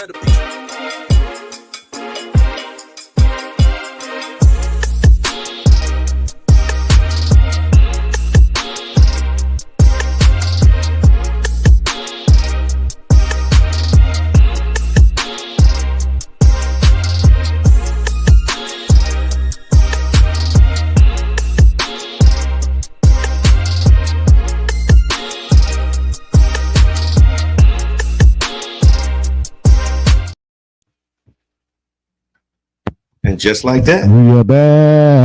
better be. And just like that, we are back.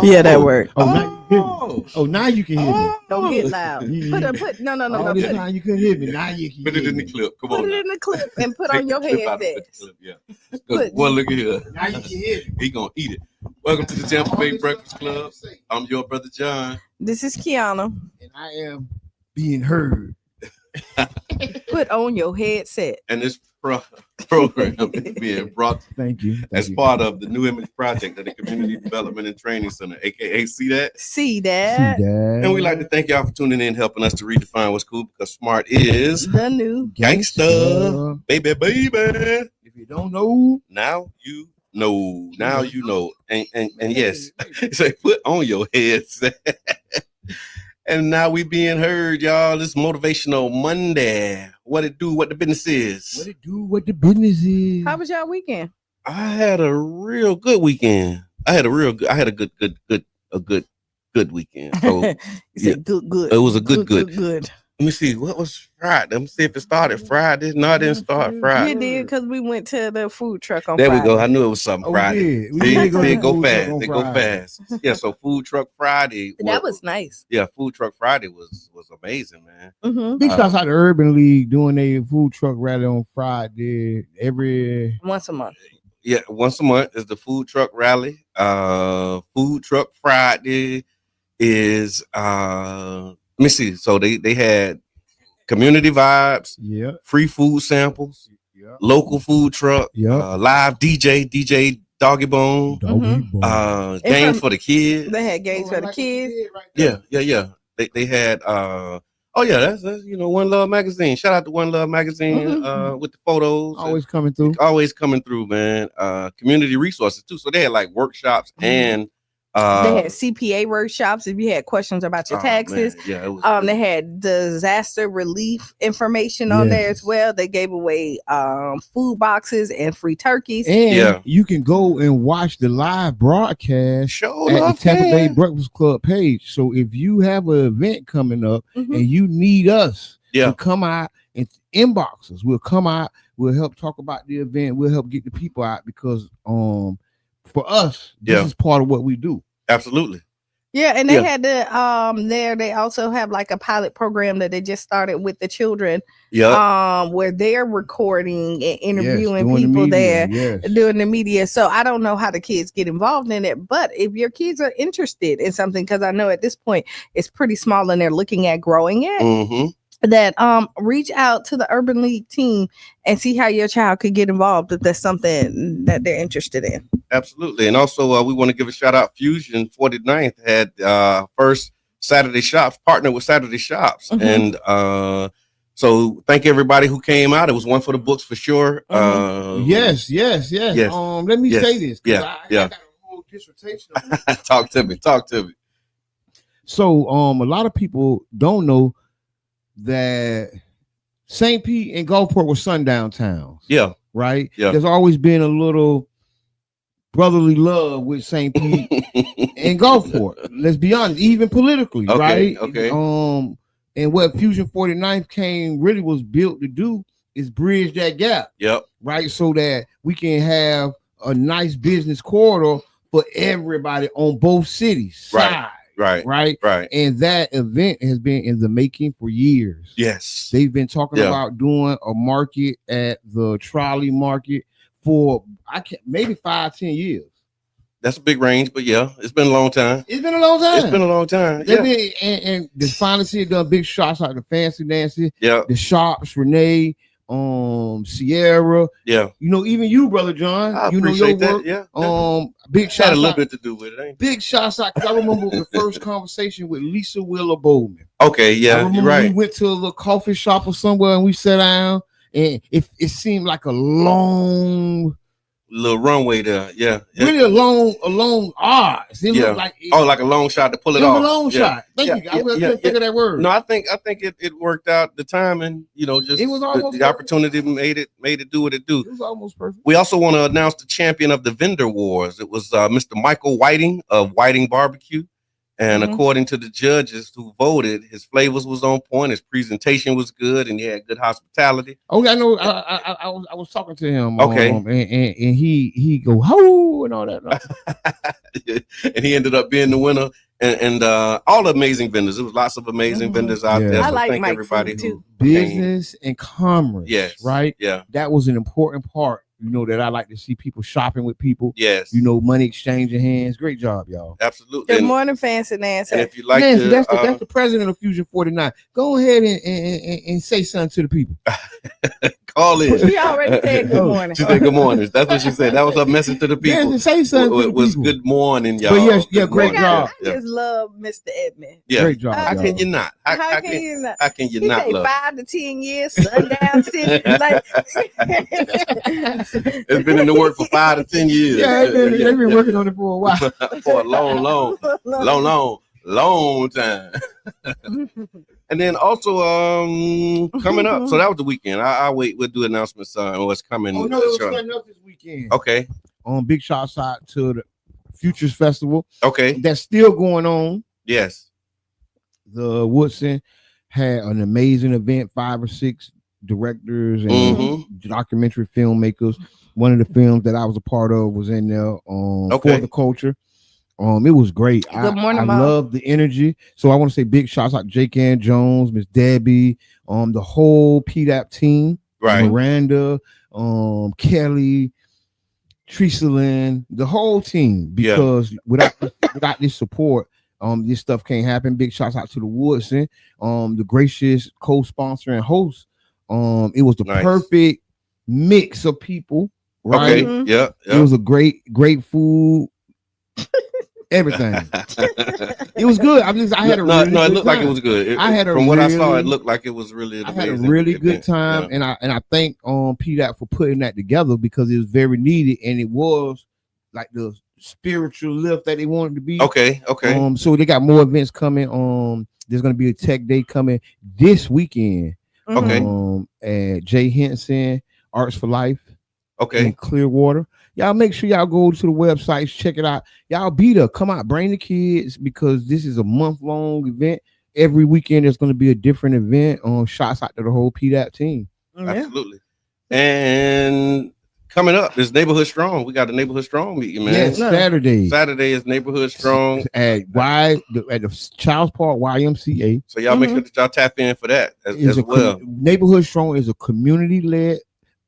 Yeah, that worked. Now you can hear me. Don't get loud. No. This time you couldn't hear me. Now you can put hear it in me. the clip. Come on. Put it in the clip and put on your headset. Yeah. Boy, look at here. Now you can hear me. He gonna eat it. Welcome to the Tampa Bay Breakfast Club. I'm your brother John. This is Qiana. And I am being heard. Put on your headset. And this program is being brought Thank you. as part of the New Image Project at the Community Development and Training Center, aka See That. See that. And we like to thank y'all for tuning in, helping us to redefine what's cool, because smart is The new gangsta, baby. If you don't know, Now you know. Now you know. And yes, say put on your headset. And now we being heard, y'all. This Motivational Monday. What it do? What the business is? what it do, what the business is. How was y'all weekend? I had a real good weekend. I had a good weekend. So You said good. it was a good. Good. Let me see. What was Friday? Let me see if it started Friday. No, it didn't start Friday. You did, because we went to the food truck on There Friday. we go. I knew it was something Friday. We did go to They go food truck fast. on They go Friday. fast. Yeah. So Food Truck Friday. That was nice. Yeah. Food Truck Friday was amazing, man. Mm-hmm. Big shouts out to Urban League doing a food truck rally on Friday every Once a month. Yeah, once a month is the Food Truck Rally. Food Truck Friday is let me see. So they had community vibes, free food samples, local food truck, live DJ Doggy Bone, games for the kids. They had games for the kids. Yeah. They had that's One Love Magazine. Shout out to One Love Magazine with the photos. always coming through. Always coming through, man. Community resources too. So they had like workshops and They had CPA workshops if you had questions about your taxes. Man. Yeah, it was They had disaster relief information on there as well. They gave away food boxes and free turkeys. And you can go and watch the live broadcast at the Tampa Bay Breakfast Club page. So if you have an event coming up and you need us to come out and inbox us, we'll come out. We'll help talk about the event. We'll help get the people out, because for us, this is part of what we do. Absolutely. Yeah, and they had the they also have like a pilot program that they just started with the children. Where they're recording and interviewing people doing the media. So I don't know how the kids get involved in it, but if your kids are interested in something, because I know at this point it's pretty small and they're looking at growing it. That reach out to the Urban League team and see how your child could get involved if that's something that they're interested in. Absolutely. And also we want to give a shout out. Fusion 49th had first Saturday Shops, partnered with Saturday Shops. And so thank everybody who came out. It was one for the books for sure. Yes. Let me say this. I got a whole dissertation on this. Talk to me. So a lot of people don't know that St. Pete and Gulfport were sundown towns. Yeah. Right? Yeah. There's always been a little brotherly love with St. Pete and Gulfport. Let's be honest, even politically, right? Okay. And what Fusion 49th was built to do is bridge that gap. Yep. Right? So that we can have a nice business corridor for everybody on both cities. Sides. Right. And that event has been in the making for years. Yes. They've been talking about doing a market at the trolley market for maybe 5-10 years. That's a big range, but it's been a long time. It's been a long time. And the finally see it done big shots like the Fancy Nancy, the Shops, Renee, Sierra, even you, brother John, I appreciate your work. That, big shots. Had a little bit to do with it, ain't big shots out. I remember the first conversation with Lisa Willa Bowman. Okay, I remember we went to a little coffee shop or somewhere and we sat down And it seemed like a long little runway there, really a long arc. It looked like like a long shot to pull it off. A long shot. Thank you. I couldn't think of that word. No, I think it worked out. The timing, just it was almost the opportunity made it do what it do. It was almost perfect. We also want to announce the champion of the vendor wars. It was Mr. Michael Whiting of Whiting Barbecue. And according to the judges who voted, his flavors was on point, his presentation was good, and he had good hospitality. Okay, I know. I was talking to him. Okay, and he go ho and all that. And he ended up being the winner. And all the amazing vendors. There was lots of amazing vendors out there. I so like thank Mike everybody too. Business and commerce. Yes. Right. Yeah. That was an important part. That I like to see people shopping with people. Yes. Money exchanging hands. Great job, y'all. Absolutely. Good morning, Fancy Nancy. And if you like Nancy, that's the president of Fusion 49. Go ahead and say something to the people. Call in. She already said good morning. She said good morning. That's what she said. That was her message to the people. Nancy, say something. It was good morning, y'all. But great job. I just love Mr. Edmond. Yeah. Great job. How can you not? How can you not? How can you not love? 5 to 10 years, sundown city. It's been in the work for 5 to 10 years. Yeah, they've been working on it for a while. For a long time. And then also coming up. So that was the weekend. I'll wait. We'll do announcements on what's coming. Oh no, it was coming up this weekend. Okay. Big shouts out to the Futures Festival. Okay. That's still going on. Yes. The Woodson had an amazing event, 5 or 6 directors and documentary filmmakers. One of the films that I was a part of was in there for the culture. It was great. Good morning, I Mom. love the energy. So I want to say big shouts out to Jake Ann Jones, Miss Debbie, the whole PDAP team, right? Miranda, Kelly, Teresa Lynn, the whole team. Because without this support, this stuff can't happen. Big shouts out to the Woodson, the gracious co-sponsor and host. It was the perfect mix of people. Right? Okay. Yeah. It was a great food. Everything. It was good. I had a really it looked like it was good. From what I saw, it looked like it was really I had a really good time, and I thank PDAP for putting that together because it was very needed, and it was like the spiritual lift that they wanted to be. Okay. So they got more events coming. There's gonna be a tech day coming this weekend. Okay. At Jay Henson Arts for Life. Okay. In Clearwater. Y'all make sure y'all go to the websites, check it out. Y'all be there. Come out, bring the kids because this is a month-long event. Every weekend there's going to be a different event. Shots out to the whole PDAP team. Absolutely. And coming up is Neighborhood Strong. We got the Neighborhood Strong meeting, man. Yes, Saturday. Saturday is Neighborhood Strong at the Childs Park YMCA. So y'all make sure that y'all tap in for that as well. Neighborhood Strong is a community-led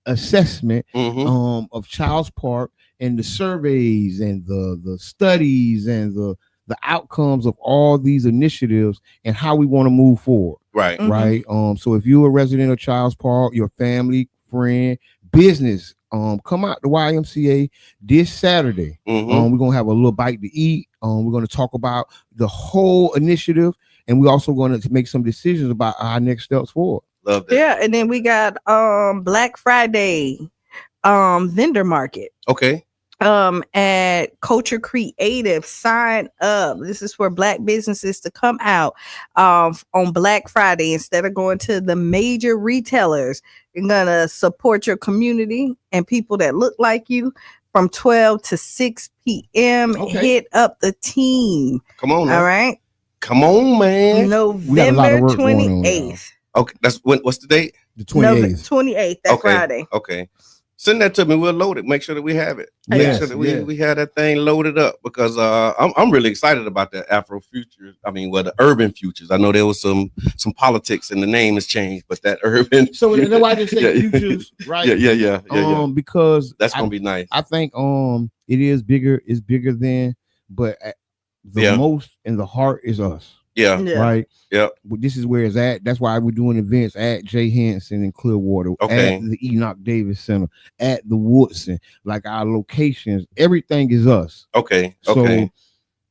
assessment of Childs Park and the surveys and the studies and the outcomes of all these initiatives and how we want to move forward. Right. Right. So if you're a resident of Childs Park, your family, friend, business, come out to YMCA this Saturday. We're gonna have a little bite to eat. We're gonna talk about the whole initiative, and we're also going to make some decisions about our next steps forward. Love that. Yeah, and then we got Black Friday vendor market. Okay. At Culture Creative. Sign up. This is for Black businesses to come out on Black Friday instead of going to the major retailers. You're gonna support your community and people that look like you from 12 to 6 p.m. Hit up the team. Come on. All right. Come on, man. November 28th. Okay, that's what's the date? The 28th. 28th, that Friday. Okay. Send that to me. We'll load it. Make sure that we have it. Make sure that we have that thing loaded up because I'm really excited about the Afro futures. I mean, the urban futures. I know there was some politics and the name has changed, but that urban. So that's why I just say futures, right? Yeah. Because that's gonna be nice. I think it is bigger. It's bigger than, but the most in the heart is us. Yeah. Right. Yeah. But this is where it's at. That's why we're doing events at Jay Henson in Clearwater, at the Enoch Davis Center, at the Woodson, like our locations. Everything is us. Okay. So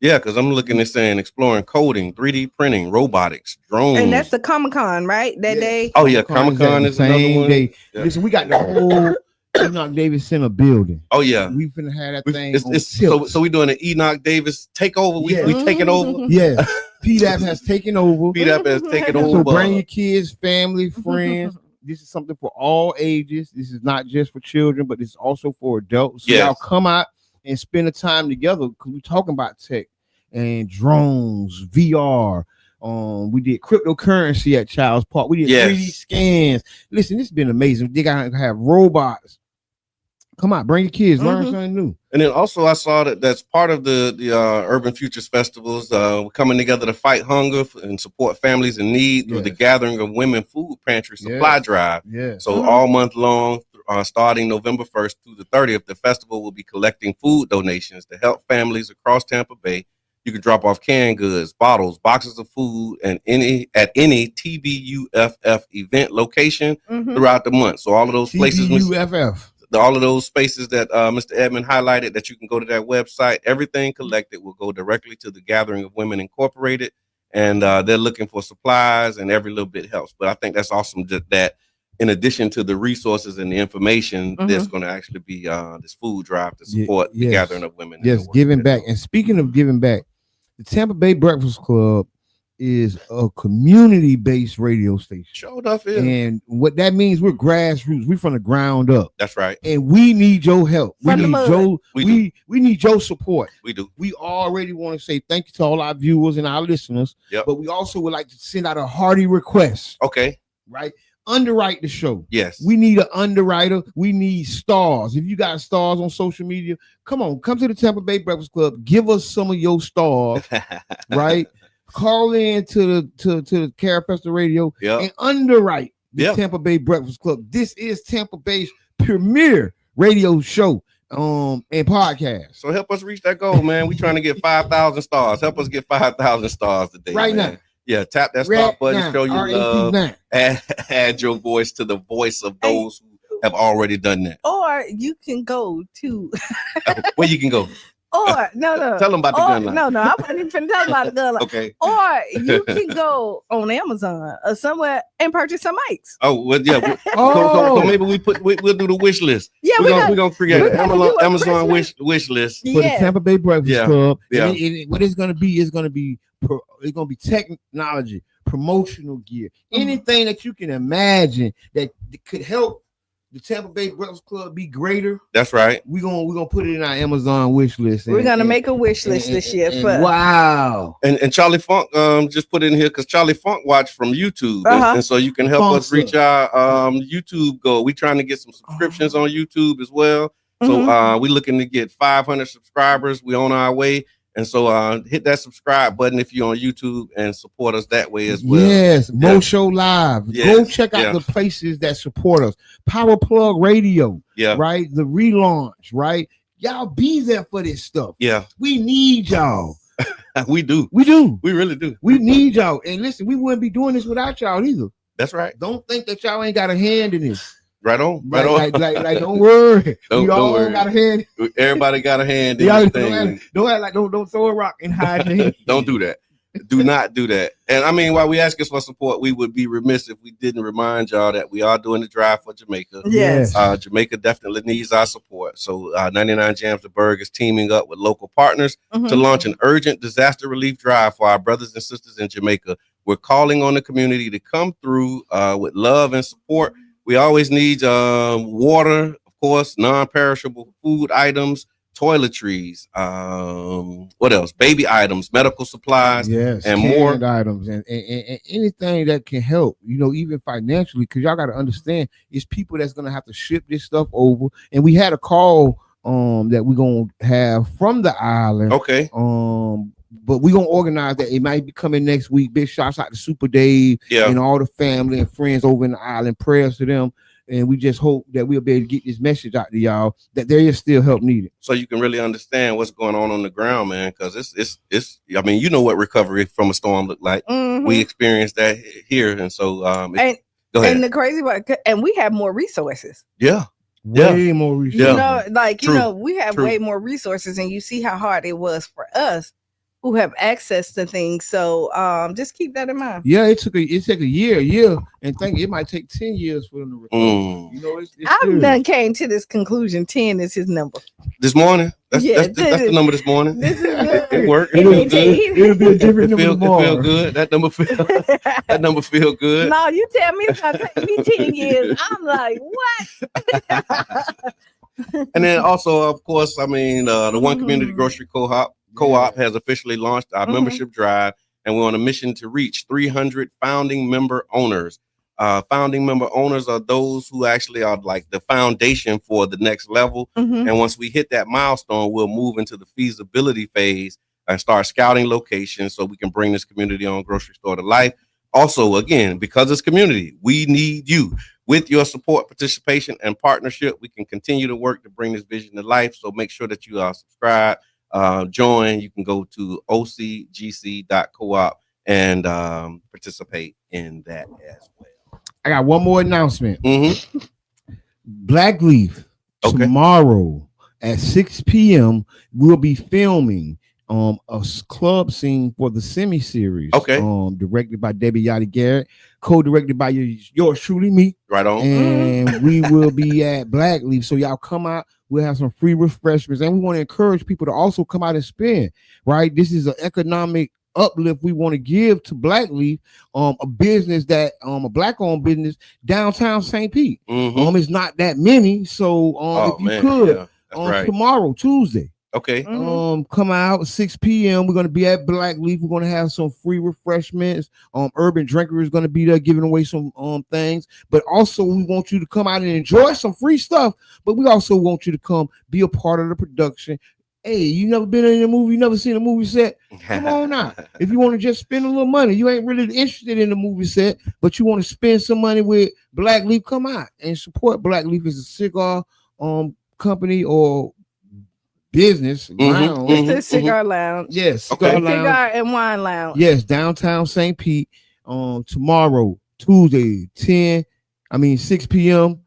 Yeah, because I'm looking at saying exploring coding, 3D printing, robotics, drones. And that's the Comic-Con, right? That day. Oh yeah, Comic-Con is another one. Day. Yeah. Listen, we got the whole Enoch Davis Center building. Oh yeah, we finna have that thing. So we doing an Enoch Davis takeover. We taking over. Yeah, PDAP has taken over. PDAP has taken over. So bring your kids, family, friends. This is something for all ages. This is not just for children, but it's also for adults. So y'all come out and spend the time together because we're talking about tech and drones, VR. We did cryptocurrency at Child's Park. We did 3D scans. Listen, this has been amazing. They gotta have robots. Come on, bring your kids, learn something new. And then also I saw that's part of the Urban Futures Festivals. We're coming together to fight hunger and support families in need through the Gathering of Women Food Pantry Supply Drive. So all month long, starting November 1st through the 30th, the festival will be collecting food donations to help families across Tampa Bay. You can drop off canned goods, bottles, boxes of food, and any TBUFF event location throughout the month. So all of those places, all of those spaces that Mr. Edmond highlighted, that you can go to that website. Everything collected will go directly to the Gathering of Women Incorporated, and they're looking for supplies, and every little bit helps. But I think that's awesome that in addition to the resources and the information, there's going to actually be this food drive to support the Gathering of Women. Yes, giving back. And speaking of giving back, the Tampa Bay Breakfast Club is a community-based radio station. Sure enough, is. And what that means, we're grassroots. We're from the ground up. That's right. And we need your help. We need your support. We do. We already want to say thank you to all our viewers and our listeners. But we also would like to send out a hearty request. Okay. Right? Underwrite the show. Yes. We need an underwriter. We need stars. If you got stars on social media, come to the Tampa Bay Breakfast Club. Give us some of your stars. Right? Call in to the Carafesta Radio and underwrite the Tampa Bay Breakfast Club. This is Tampa Bay's premier radio show and podcast. So help us reach that goal, man. We're trying to get 5,000 stars. Help us get 5,000 stars today. Right now. Yeah, tap that start button, show your love, add your voice to the voice of those who have already done that. Or you can go to where you can go. Or no. Tell them about the gun line. No, I wasn't even tell about the gun line. Okay. Or you can go on Amazon or somewhere and purchase some mics. Oh, well, yeah. So maybe we'll do the wish list. Yeah, we're gonna create an Amazon wish list for the Tampa Bay Breakfast Club. Yeah. What it's gonna be is gonna be technology, promotional gear, anything that you can imagine that could help the Tampa Bay Breakfast Club be greater. That's right. We're gonna put it in our Amazon wish list. We're gonna make a wish list this year. Wow. And Charlie Funk just put it in here because Charlie Funk watched from YouTube, and so you can help us reach our YouTube goal. We're trying to get some subscriptions on YouTube as well. So we're looking to get 500 subscribers. We're on our way. And so hit that subscribe button if you're on YouTube and support us that way as well. Yes, Mo Show Live. Go check out the places that support us. Power Plug Radio. Right? The relaunch, right? Y'all be there for this stuff. Yeah. We need y'all. We do. We do. We really do. We need y'all. And listen, we wouldn't be doing this without y'all either. That's right. Don't think that y'all ain't got a hand in this. Right on. Like, don't worry. We all got a hand. Everybody got a hand in this thing. Don't throw a rock and hide your hand. Don't do that. Do not do that. And I mean, while we ask us for support, we would be remiss if we didn't remind y'all that we are doing the drive for Jamaica. Yes. Jamaica definitely needs our support. So 99 Jams the Berg is teaming up with local partners to launch an urgent disaster relief drive for our brothers and sisters in Jamaica. We're calling on the community to come through with love and support. We always need water, of course, non-perishable food items, toiletries, what else? Baby items, medical supplies, and more items, and anything that can help, even financially, because y'all got to understand, it's people that's going to have to ship this stuff over. And we had a call that we're going to have from the island. Okay. But we're going to organize that. It might be coming next week. Big shouts out to Super Dave and all the family and friends over in the island. Prayers to them. And we just hope that we'll be able to get this message out to y'all that there is still help needed. So you can really understand what's going on the ground, man, because it's I mean, you know what recovery from a storm look like. We experienced that here. And so go ahead. And the crazy part, and we have more resources. Way more resources. We have way more resources, and you see how hard it was for us who have access to things. So just keep that in mind. Yeah, it took a year, and think it might take 10 years for them to recover. You know, I've done came to this conclusion. 10 is his number. This morning? That's the number this morning. This is good. It worked. It'll be a different number tomorrow. It feel good. That number feel good. No, you tell me it's gonna take me 10 years. I'm like, what? And then also, of course, I mean, the One Community Grocery Co-op has officially launched our membership drive, and we're on a mission to reach 300 founding member owners. Founding member owners are those who actually are like the foundation for the next level. And once we hit that milestone, we'll move into the feasibility phase and start scouting locations so we can bring this community-owned grocery store to life. Also, again, because it's community, we need you. With your support, participation, and partnership, we can continue to work to bring this vision to life. So make sure that you are subscribed, join. You can go to ocgc.coop and participate in that as well. I got one more announcement. Black Leaf, tomorrow at 6 p.m. we'll be filming a club scene for the semi-series. Directed by Debbie Yachty Garrett, co-directed by yours truly, me. Right on. And we will be at Black Leaf. So y'all come out. We'll have some free refreshments, and we want to encourage people to also come out and spend. Right, this is an economic uplift we want to give to Black Leaf, a business that a black-owned business downtown St. Pete. It's not that many, so if you could tomorrow, Tuesday. Come out 6 p.m. We're going to be at Black Leaf. We're going to have some free refreshments. Urban Drinker is going to be there giving away some things. But also we want you to come out and enjoy some free stuff. But we also want you to come be a part of the production. Hey, you never been in a movie, you never seen a movie set? Come on out. If you want to just spend a little money, you ain't really interested in the movie set, but you want to spend some money with Black Leaf, come out and support Black Leaf as a cigar company or business. It's a cigar lounge. Yes, cigar and wine lounge. Yes, downtown St. Pete. Tomorrow, Tuesday, 6 p.m.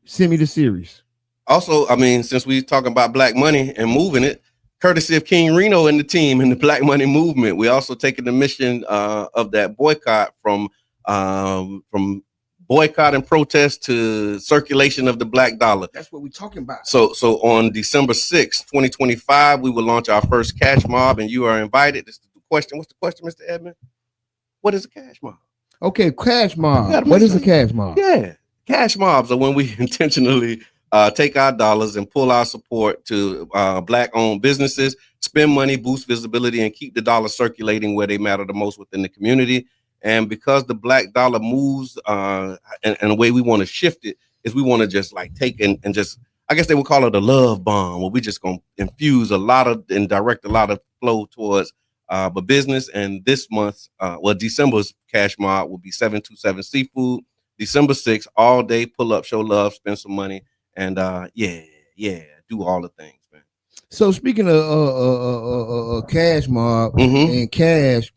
Send me the series. Also, I mean, since we talking about Black money and moving it, courtesy of King Reno and the team in the Black money movement, we also taking the mission of that boycott from boycott and protest to circulation of the Black dollar. That's what we're talking about. So on December 6th, 2025, we will launch our first cash mob, and you are invited. This is the question. What's the question, Mr. Edmond? What is a cash mob? Okay, cash mob. What is a cash mob? Yeah, cash mobs are when we intentionally take our dollars and pull our support to Black-owned businesses, spend money, boost visibility, and keep the dollar circulating where they matter the most within the community. And because the Black dollar moves, and the way we want to shift it is we want to just like take and just, I guess they would call it a love bomb, where we just going to infuse a lot of and direct a lot of flow towards the business. And this month, December's cash mob will be 727 Seafood. December 6th, all day, pull up, show love, spend some money. And do all the things, man. So speaking of cash mob and cash,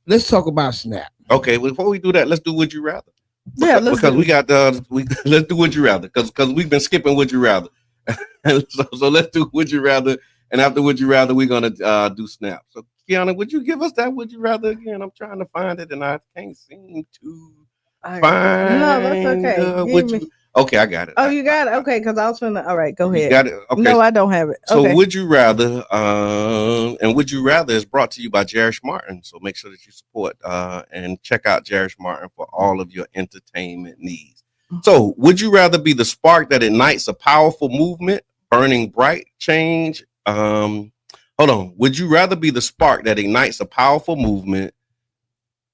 let's talk about Snap. Okay, before we do that, let's do Would You Rather. Yeah, because we got let's do Would You Rather because we've been skipping Would You Rather. so let's do Would You Rather, and after Would You Rather, we're gonna do Snap. So Qiana, would you give us that Would You Rather again? I'm trying to find it and I can't seem to find. No, that's okay. Okay, I got it. Oh, you got it? Okay, because I was finna. All right, go ahead. You got it? Okay. No, I don't have it. So okay. Would You Rather, and Would You Rather is brought to you by Jerish Martin. So make sure that you support and check out Jerish Martin for all of your entertainment needs. So would you rather be the spark that ignites a powerful movement, burning bright change? Would you rather be the spark that ignites a powerful movement,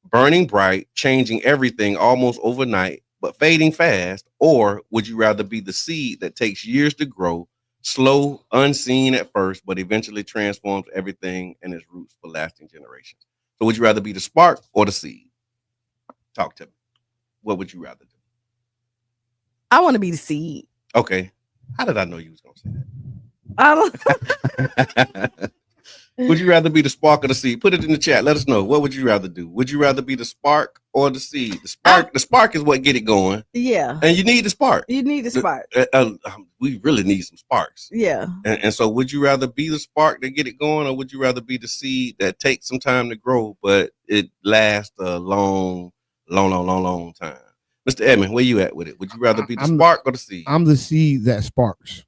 burning bright, changing everything almost overnight, but fading fast? Or would you rather be the seed that takes years to grow, slow, unseen at first, but eventually transforms everything in its roots for lasting generations? So would you rather be the spark or the seed? Talk to me. What would you rather do? I want to be the seed. Okay. How did I know you was going to say that? I don't. Would you rather be the spark or the seed? Put it in the chat. Let us know. What would you rather do? Would you rather be the spark or the seed? The spark is what get it going. Yeah. And you need the spark. You need the spark. We really need some sparks. Yeah. And so would you rather be the spark that get it going, or would you rather be the seed that takes some time to grow, but it lasts a long time? Mr. Edmond, where you at with it? Would you rather be the spark or the seed? I'm the seed that sparks.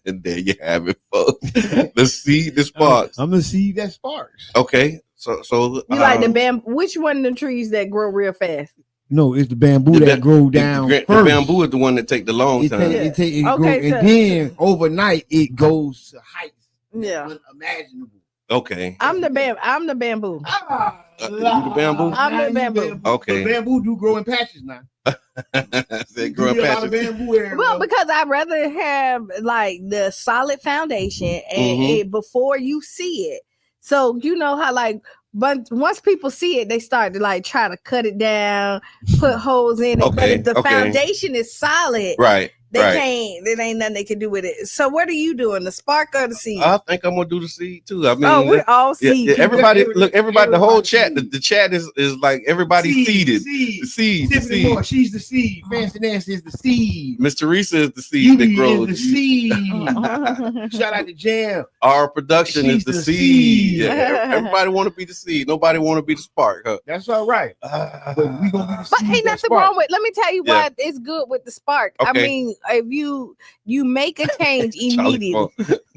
And there you have it, folks. The seed that sparks. I'm the seed that sparks. Okay. So you like the bamboo? Which one of the trees that grow real fast? No, it's the bamboo that grow down first. The bamboo is the one that take the long time. And then overnight it goes to heights unimaginable. Okay. I'm the bamboo. You the bamboo? I'm the bamboo. Okay. The bamboo do grow in patches now. They grow in patches. Well, because I'd rather have like the solid foundation and it before you see it. So you know how like, but once people see it, they start to like try to cut it down, put holes in it. Okay, but if the foundation is solid, right. They can't. There ain't nothing they can do with it. So what are you doing? The spark or the seed? I think I'm gonna do the seed too. I mean, we're all seed. Yeah, everybody, the whole chat. The chat is like everybody seeded. The seed. Moore, she's the seed. Fancy Nancy is the seed. Miss Teresa is the seed that grows. Is the seed. Shout out to Jam. Our production is the seed. Yeah, everybody want to be the seed. Nobody want to be the spark. Huh? That's all right. But we gonna be the seed. But ain't nothing wrong with. Let me tell you why it's good with the spark. Okay. I mean, if you make a change immediately.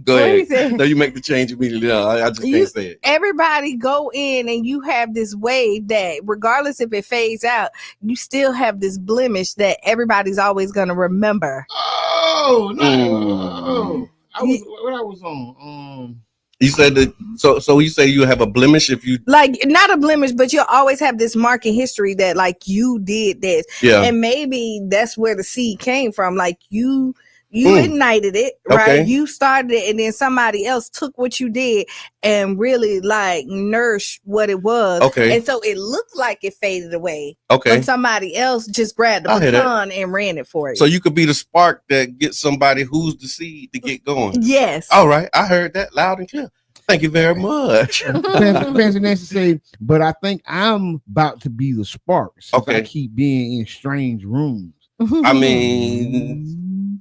Go ahead. No, you make the change immediately. No, I just can't say it. Everybody go in and you have this wave that regardless if it fades out, you still have this blemish that everybody's always going to remember. Oh, no. I was on. You said that, so you say you have a blemish if you like not a blemish, but you'll always have this mark in history that like you did this, and maybe that's where the seed came from. Like you ignited it, right? You started it, and then somebody else took what you did and really like nourished what it was. Okay, and so it looked like it faded away. Okay, but somebody else just grabbed the baton and ran it for you. So you could be the spark that gets somebody who's the seed to get going. Yes. All right, I heard that loud and clear. Thank you very much. Fancy Nancy say, but I think I'm about to be the spark. I keep being in strange rooms. I mean,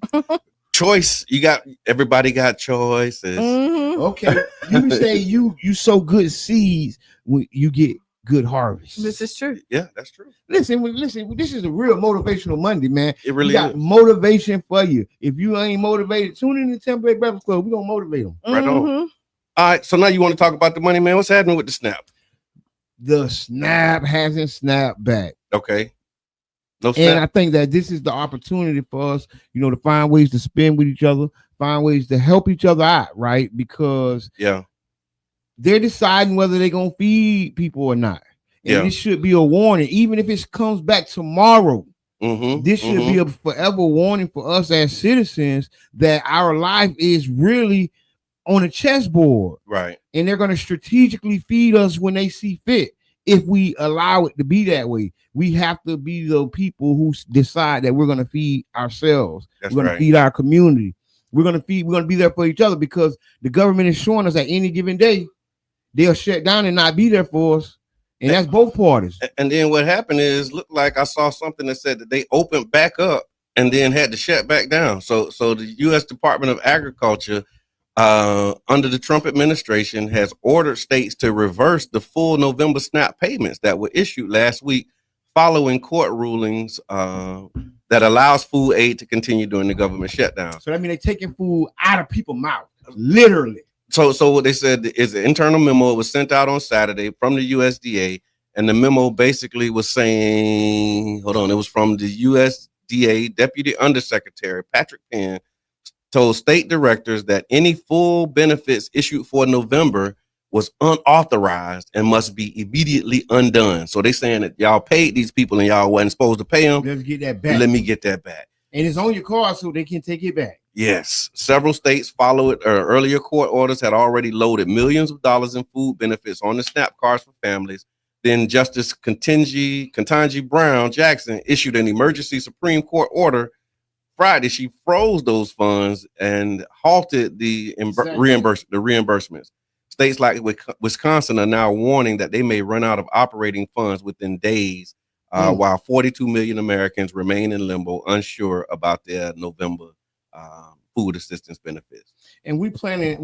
choice. Everybody got choices. Okay, you say you sow good seeds when you get good harvest. This is true. Yeah, that's true. Listen. This is a real motivational Monday, man. It really got motivation for you. If you ain't motivated, tune in to Tampa Bay Breakfast Club. We're gonna motivate them. Right on. All right, so now you want to talk about the money, man. What's happening with the snap? The snap hasn't snapped back. Okay. No snap. And I think that this is the opportunity for us, to find ways to spend with each other, find ways to help each other out, right? Because they're deciding whether they're going to feed people or not. And this should be a warning, even if it comes back tomorrow. This should be a forever warning for us as citizens that our life is really on a chessboard, right? And they're going to strategically feed us when they see fit. If we allow it to be that way, we have to be the people who decide that we're going to feed ourselves. We're going to feed our community. We're going to be there for each other, because the government is showing us at any given day they'll shut down and not be there for us, and that's both parties. And then what happened is, looked like I saw something that said that they opened back up and then had to shut back down. So the U.S. Department of Agriculture, under the Trump administration, has ordered states to reverse the full November SNAP payments that were issued last week following court rulings that allows food aid to continue during the government shutdown. So that means they're taking food out of people's mouth, literally. So what they said is an internal memo. It was sent out on Saturday from the USDA, and the memo basically was saying, it was from the USDA Deputy Undersecretary Patrick Penn, told state directors that any full benefits issued for November was unauthorized and must be immediately undone. So they saying that y'all paid these people and y'all wasn't supposed to pay them. Let me get that back. Let me get that back. And it's on your card so they can take it back. Yes. Several states followed earlier court orders had already loaded millions of dollars in food benefits on the SNAP cards for families. Then Justice Ketanji Brown Jackson issued an emergency Supreme Court order Friday. She froze those funds and halted the reimbursements. states like Wisconsin are now warning that they may run out of operating funds within days, while 42 million Americans remain in limbo, unsure about their November food assistance benefits. And we planning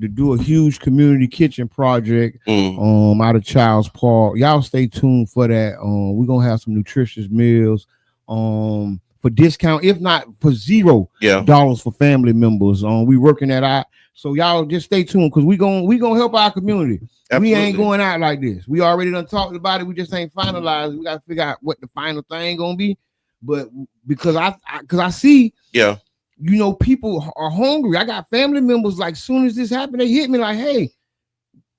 to do a huge community kitchen project out of Child's Park. Y'all stay tuned for that. We're gonna have some nutritious meals for discount, if not for $0 for family members. We working that out. So y'all just stay tuned, because we gonna help our community. Absolutely. We ain't going out like this. We already done talked about it. We just ain't finalized. We gotta figure out what the final thing gonna be. But because I see, you know, people are hungry. I got family members, like, soon as this happened, they hit me like, hey,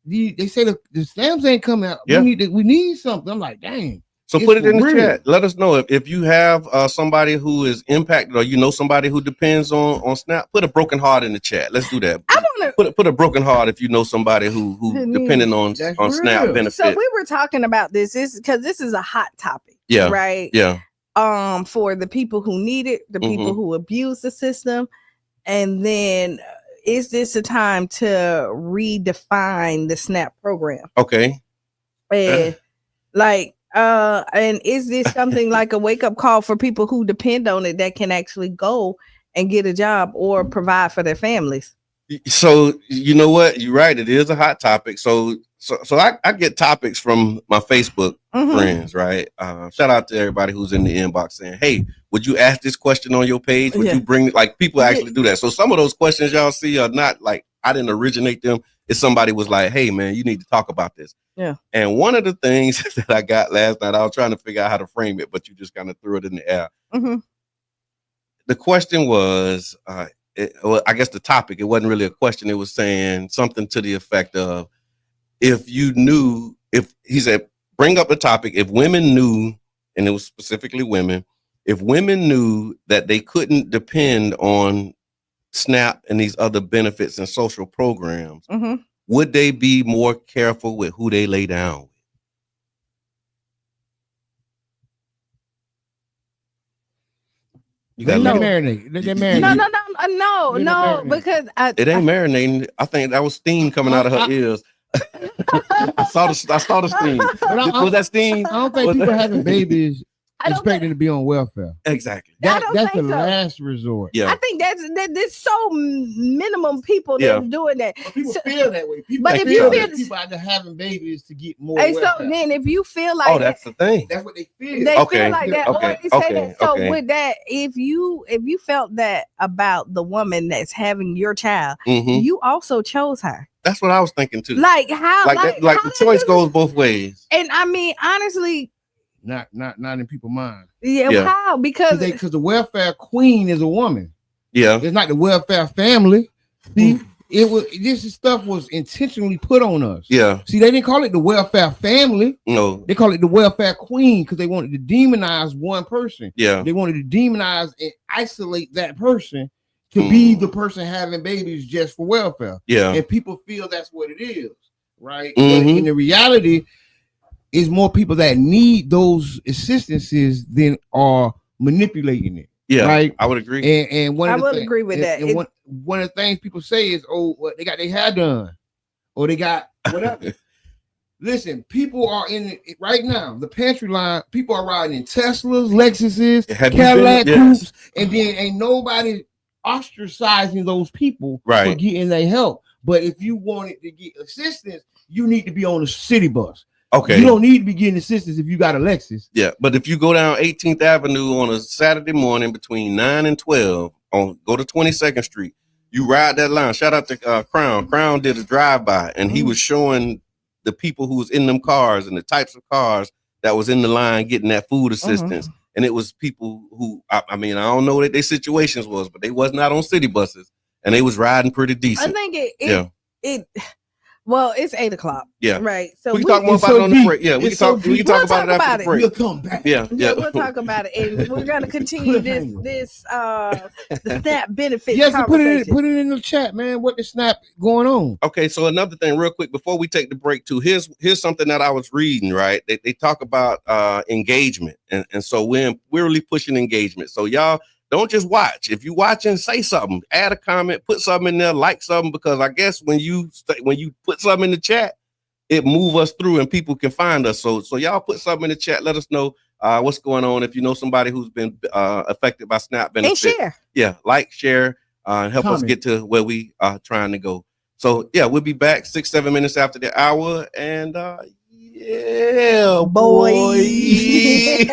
they say the stamps ain't coming out. We need something. I'm like, dang. So put it in the chat. Let us know if you have somebody who is impacted, or you know somebody who depends on SNAP. Put a broken heart in the chat. Let's do that. Put a broken heart if you know somebody who depending on SNAP benefits. So we were talking about this because this is a hot topic. Yeah. Right. Yeah. For the people who need it, the people who abuse the system, and then is this a time to redefine the SNAP program? Okay. And and is this something like a wake-up call for people who depend on it, that can actually go and get a job or provide for their families? So you know what? You're right. It is a hot topic. So I get topics from my Facebook friends, right? Shout out to everybody who's in the inbox saying, hey, would you ask this question on your page? Would you bring, like, people actually do that. So some of those questions y'all see are not like, I didn't originate them. It's somebody was like, hey man, you need to talk about this. Yeah. And one of the things that I got last night, I was trying to figure out how to frame it, but you just kind of threw it in the air. The question was, well, I guess the topic, it wasn't really a question. It was saying something to the effect of, if he said, bring up the topic, if women knew, and it was specifically women, if women knew that they couldn't depend on SNAP and these other benefits and social programs, would they be more careful with who they lay down with? You got to marinate. No, because it ain't marinating. I think that was steam coming out of her ears. I saw the steam. Was that steam? I don't think people having babies expecting to be on welfare. Exactly. That's the last resort. Yeah. I think there's so minimum people that's doing that. But people feel that way. People people out there having babies to get more. And welfare. So then if you feel like that's the thing. That's what they feel. They feel like that. So with that, if you felt that about the woman that's having your child, you also chose her. That's what I was thinking too. Like how the choice goes both ways. And I mean, honestly, not in people's mind. Yeah. How? Because the welfare queen is a woman. Yeah. It's not the welfare family. See, this stuff was intentionally put on us. Yeah. See, they didn't call it the welfare family. No. They call it the welfare queen because they wanted to demonize one person. Yeah. They wanted to demonize and isolate that person to be the person having babies just for welfare. Yeah. And people feel that's what it is, right? But in the reality, is more people that need those assistances than are manipulating it. Yeah, right. I would agree. And I would agree with that. And one of the things people say is, "Oh, what they got their hair done, or they got whatever." Listen, people are in right now. The pantry line. People are riding in Teslas, Lexuses, Cadillac coupes, and then ain't nobody ostracizing those people for getting their help. But if you wanted to get assistance, you need to be on a city bus. Okay. You don't need to be getting assistance if you got a Lexus. Yeah, but if you go down 18th Avenue on a Saturday morning between 9 and 12, go to 22nd Street, you ride that line. Shout out to Crown. Crown did a drive-by, and he was showing the people who was in them cars and the types of cars that was in the line getting that food assistance. And it was people who, I mean, I don't know what their situations was, but they was not on city buses, and they was riding pretty decent. I think well, it's 8:00. Yeah. Right. So we can talk more about it on the break. Yeah, we can talk about it after the break. We'll come back. Yeah. We'll talk about it. And we're gonna continue this the SNAP benefits. Yes, put it in the chat, man. What the SNAP going on? Okay, so another thing, real quick, before we take the break too, here's something that I was reading, right? They talk about engagement. And so we're really pushing engagement. So y'all don't just watch. If you watching, say something, add a comment, put something in there, like something, because I guess when you put something in the chat, it move us through and people can find us. So y'all put something in the chat. Let us know what's going on. If you know somebody who's been affected by SNAP benefits, and share. Yeah, like, share, and help us get to where we are trying to go. So yeah, we'll be back 6-7 minutes after the hour, and yeah, boy.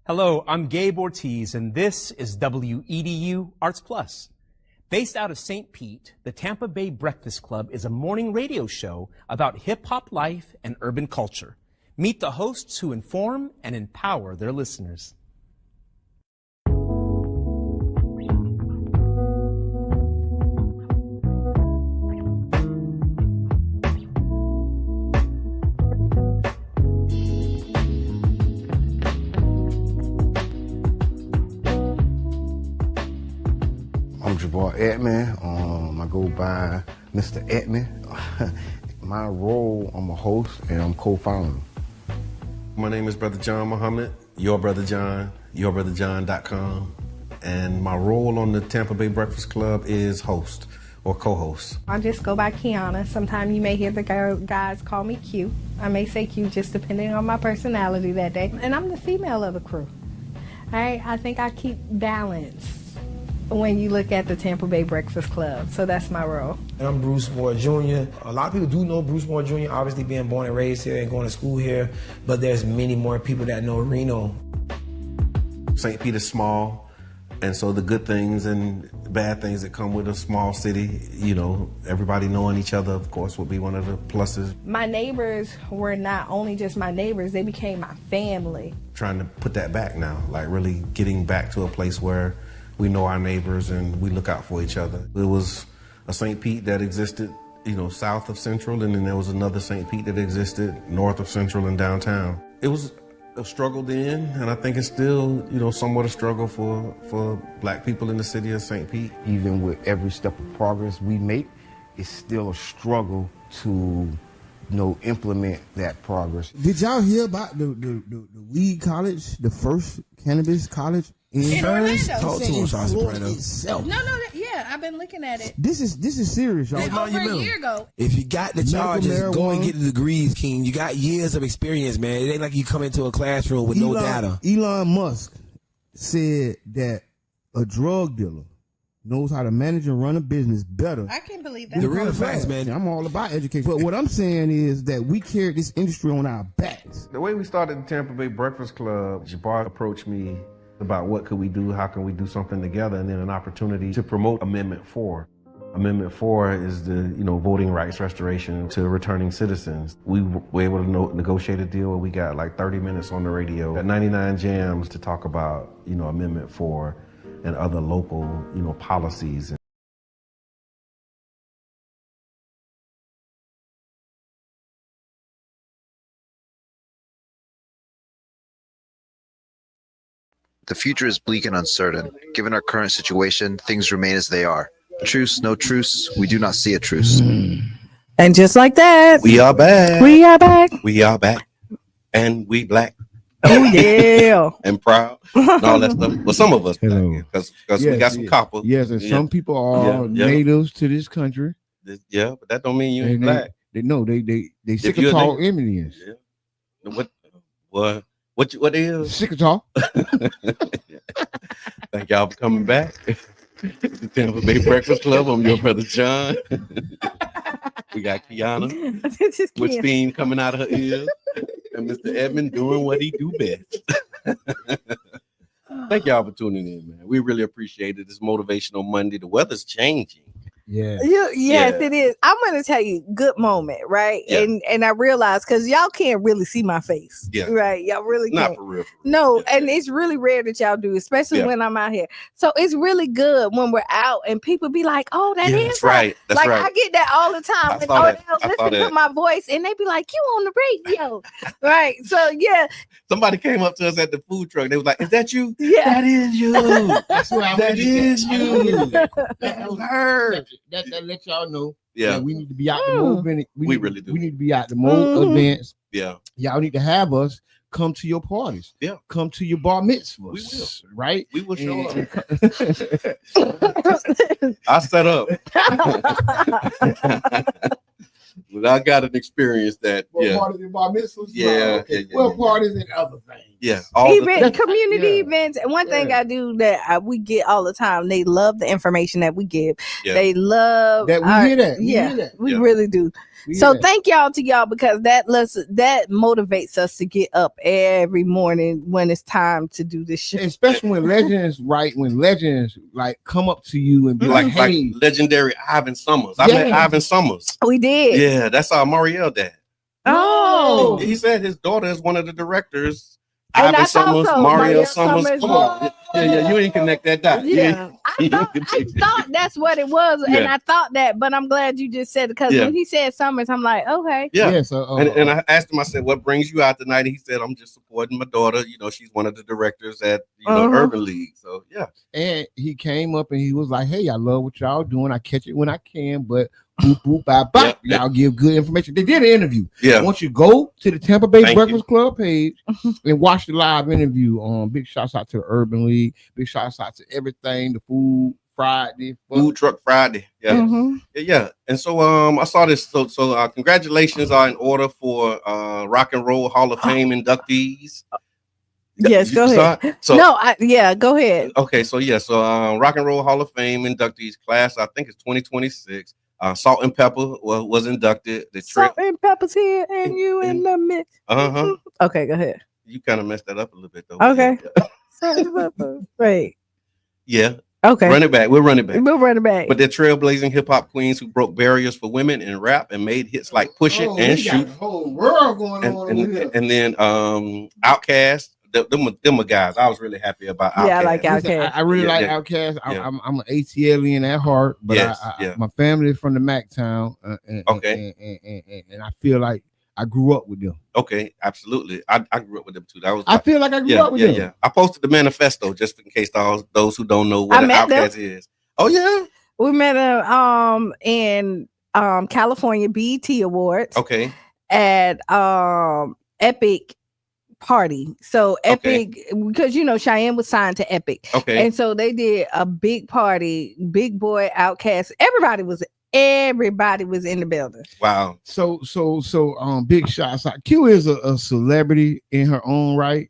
Hello, I'm Gabe Ortiz, and this is WEDU Arts Plus. Based out of St. Pete, the Tampa Bay Breakfast Club is a morning radio show about hip-hop life and urban culture. Meet the hosts who inform and empower their listeners. I'm Jabbar Edman. I go by Mr. Edman. My role, I'm a host and I'm co-founder. My name is Brother John Muhammad, Your Brother John, YourBrotherJohn.com. And my role on the Tampa Bay Breakfast Club is host or co-host. I just go by Qiana. Sometimes you may hear the guys call me Q. I may say Q just depending on my personality that day. And I'm the female of the crew. All right, I think I keep balance when you look at the Tampa Bay Breakfast Club. So that's my role. And I'm Bruce Moore Jr. A lot of people do know Bruce Moore Jr., obviously being born and raised here and going to school here, but there's many more people that know Reno. St. Pete is small, and so the good things and bad things that come with a small city, you know, everybody knowing each other, of course, would be one of the pluses. My neighbors were not only just my neighbors, they became my family. Trying to put that back now, like really getting back to a place where we know our neighbors and we look out for each other. There was a St. Pete that existed, you know, south of Central, and then there was another St. Pete that existed north of Central and downtown. It was a struggle then, and I think it's still, you know, somewhat a struggle for Black people in the city of St. Pete. Even with every step of progress we make, it's still a struggle to, implement that progress. Did y'all hear about the weed college, the first cannabis college In Orlando. Talk to him, Sean Soprano. No, yeah, I've been looking at it. This is serious, y'all. Over a year ago. If you got the charges, go and get the degrees, King. You got years of experience, man. It ain't like you come into a classroom with no data. Elon Musk said that a drug dealer knows how to manage and run a business better. I can't believe that. The real facts, man. I'm all about education. But what I'm saying is that we carry this industry on our backs. The way we started the Tampa Bay Breakfast Club, Jabbar approached me about what could we do, how can we do something together, and then an opportunity to promote Amendment 4. Amendment 4 is the, voting rights restoration to returning citizens. We were able to negotiate a deal where we got like 30 minutes on the radio at 99 Jams to talk about, Amendment 4 and other local, policies. The future is bleak and uncertain. Given our current situation, things remain as they are. Truce, no truce. We do not see a truce. And just like that, we are back. We are back. We are back. And we black. Oh, yeah. And proud. And all that stuff. Well, some of us, because we got some copper. Yes, and some people are natives to this country. Yeah, but that don't mean you ain't black. They Chickasaw Indians. Yeah. What is? Chickasaw. Thank y'all for coming back. The Tampa Bay Breakfast Club. I'm your brother John. We got Qiana with steam coming out of her ears, and Mr. Edmond doing what he do best. Thank y'all for tuning in, man. We really appreciate it. It's Motivational Monday. The weather's changing. Yeah. Yes, it is. I'm gonna tell you, good moment, right? Yeah. And I realized because y'all can't really see my face. Yeah. Right. Y'all really can't. Not for real. No, and it's really rare that y'all do, especially when I'm out here. So it's really good when we're out and people be like, "Oh, that is that's right. That's like right. I get that all the time. And they'll listen to my voice and they be like, "You on the radio." Right. So yeah. Somebody came up to us at the food truck. They was like, "Is that you?" Yeah. That is you. That's what that is you. That was her. That let y'all know. Yeah, we need to be out the more. We really do. We need to be out the more events. Yeah, y'all need to have us come to your parties. Yeah, come to your bar mitzvahs. We will. Right? We will show up. I set up. But I got an experience that. Parties and bar mitzvahs. Yeah, parties and other things. Yeah, community events. And one thing I do that we get all the time, they love the information that we give. Yeah. They love that we hear that. We really do. So thank y'all to y'all because that motivates us to get up every morning when it's time to do this shit. Especially when legends, when legends like come up to you and be like, "Hey, like legendary Ivan Summers." I met Ivan Summers. We did. Yeah, that's our Marielle dad. Oh, he said his daughter is one of the directors. Ivan Summers, Mario Summers. Come on. Yeah, you ain't connect that dot. Yeah. I thought that's what it was, and I thought that, but I'm glad you just said it because when he said Summers, I'm like, okay. Yeah. And I asked him, I said, what brings you out tonight? And he said, I'm just supporting my daughter. She's one of the directors at Urban League. So yeah. And he came up and he was like, hey, I love what y'all doing. I catch it when I can, but boop, boop, bye, bye. Y'all give good information. They did an interview. Yeah. Once you go to the Tampa Bay Breakfast Club page and watch the live interview, big shouts out to the Urban League. Big shouts out to everything, the Food Truck Friday. Yeah. Mm-hmm. Yeah. And so I saw this. So congratulations are in order for Rock and Roll Hall of Fame inductees. Yes, go ahead. Go ahead. Okay, so Rock and Roll Hall of Fame inductees class, I think it's 2026. Salt and Pepper was inducted. Salt and Pepper's here, and you in the mix. Okay, go ahead. You kind of messed that up a little bit, though. Okay. Salt and Pepper. Right. Yeah. Okay. Run it back. We'll run it back. But they're trailblazing hip hop queens who broke barriers for women in rap and made hits like Push It and Shoot. The whole world going on. And then Outkast. Them are guys. I was really happy about Outkast. Yeah, I like Outkast. I really like Outkast. I'm an ATLian at heart, but my family is from the Mac town, and I feel like I grew up with them. Okay, absolutely. I grew up with them too. I feel like I grew up with them. Yeah. I posted the manifesto just in case those who don't know what an Outkast is. Oh yeah, we met them in California BET Awards. Okay, at Epic party. So Epic, because you know Qiana was signed to Epic. Okay. And so they did a big party, Big Boy, Outkast, everybody was in the building. Wow. So big shots out. Q is a celebrity in her own right.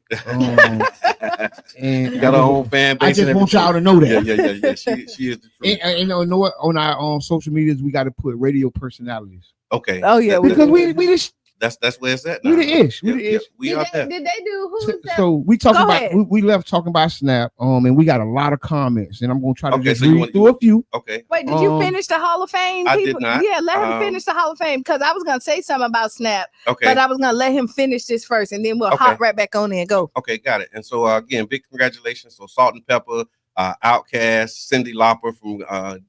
And got her own fan base. I just want y'all to know that. Yeah. She is the truth. And you know what? On our social medias, we got to put radio personalities. Okay. Oh yeah, because we just that's where it's at now. We the ish. We are there. Did they do who's that? So we talking about we left talking about Snap. And we got a lot of comments, and I'm gonna try to just read through a few. Okay. Wait, did you finish the Hall of Fame? I did not. Yeah, let him finish the Hall of Fame because I was gonna say something about Snap. Okay. But I was gonna let him finish this first, and then we'll hop right back on there and go. Okay, got it. And so again, big congratulations. So Salt and Pepper, Outkast, Cyndi Lauper from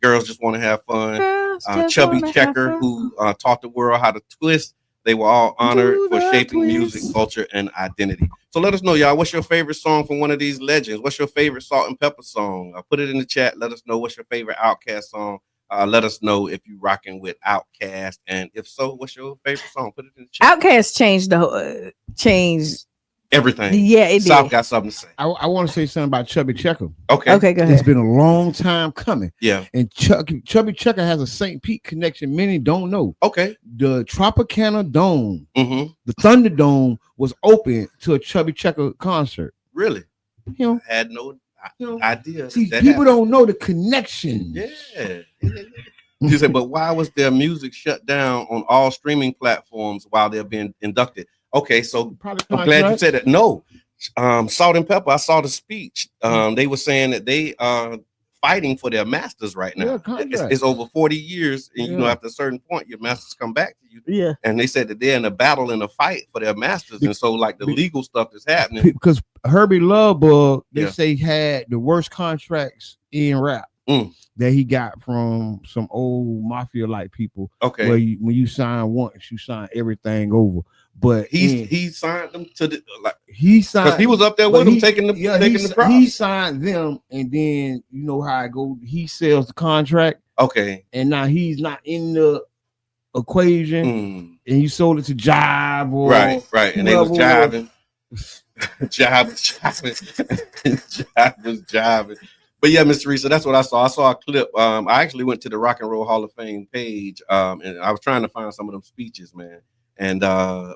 Girls Just Want to Have Fun, Chubby Checker, who taught the world how to twist. They were all honored for shaping music, culture, and identity. So let us know, y'all, what's your favorite song from one of these legends? What's your favorite Salt and Pepper song? Put it in the chat. Let us know what's your favorite Outkast song. Let us know if you're rocking with Outkast. And if so, what's your favorite song? Put it in the chat. Outkast changed everything. Yeah, it South did. got something to say. I want to say something about Chubby Checker. Okay, go ahead. It's been a long time coming. Yeah. And Chubby Checker has a St. Pete connection many don't know. Okay. The Tropicana Dome, the Thunderdome was open to a Chubby Checker concert. Really? You know, I had no idea. See, people don't know the connection. Yeah. You said, but why was their music shut down on all streaming platforms while they're being inducted? Okay, so I'm glad you said that. No, Salt and Pepper, I saw the speech. They were saying that they are fighting for their masters right now. It's over 40 years, and you know, after a certain point, your masters come back to you. Yeah. And they said that they're in a battle and a fight for their masters. And so, like, the legal stuff is happening. Because Herbie Lovebug, they say, had the worst contracts in rap. That he got from some old mafia-like people. Okay. Where when you sign once, you sign everything over. But he signed them to the he signed because he was up there with them taking the props. He signed them, and then you know how it goes. He sells the contract. Okay. And now he's not in the equation, and you sold it to Jive or right, and they was jiving. Jive was jiving. But yeah, Mr. Teresa, that's what I saw. I saw a clip. I actually went to the Rock and Roll Hall of Fame page, and I was trying to find some of them speeches, man. And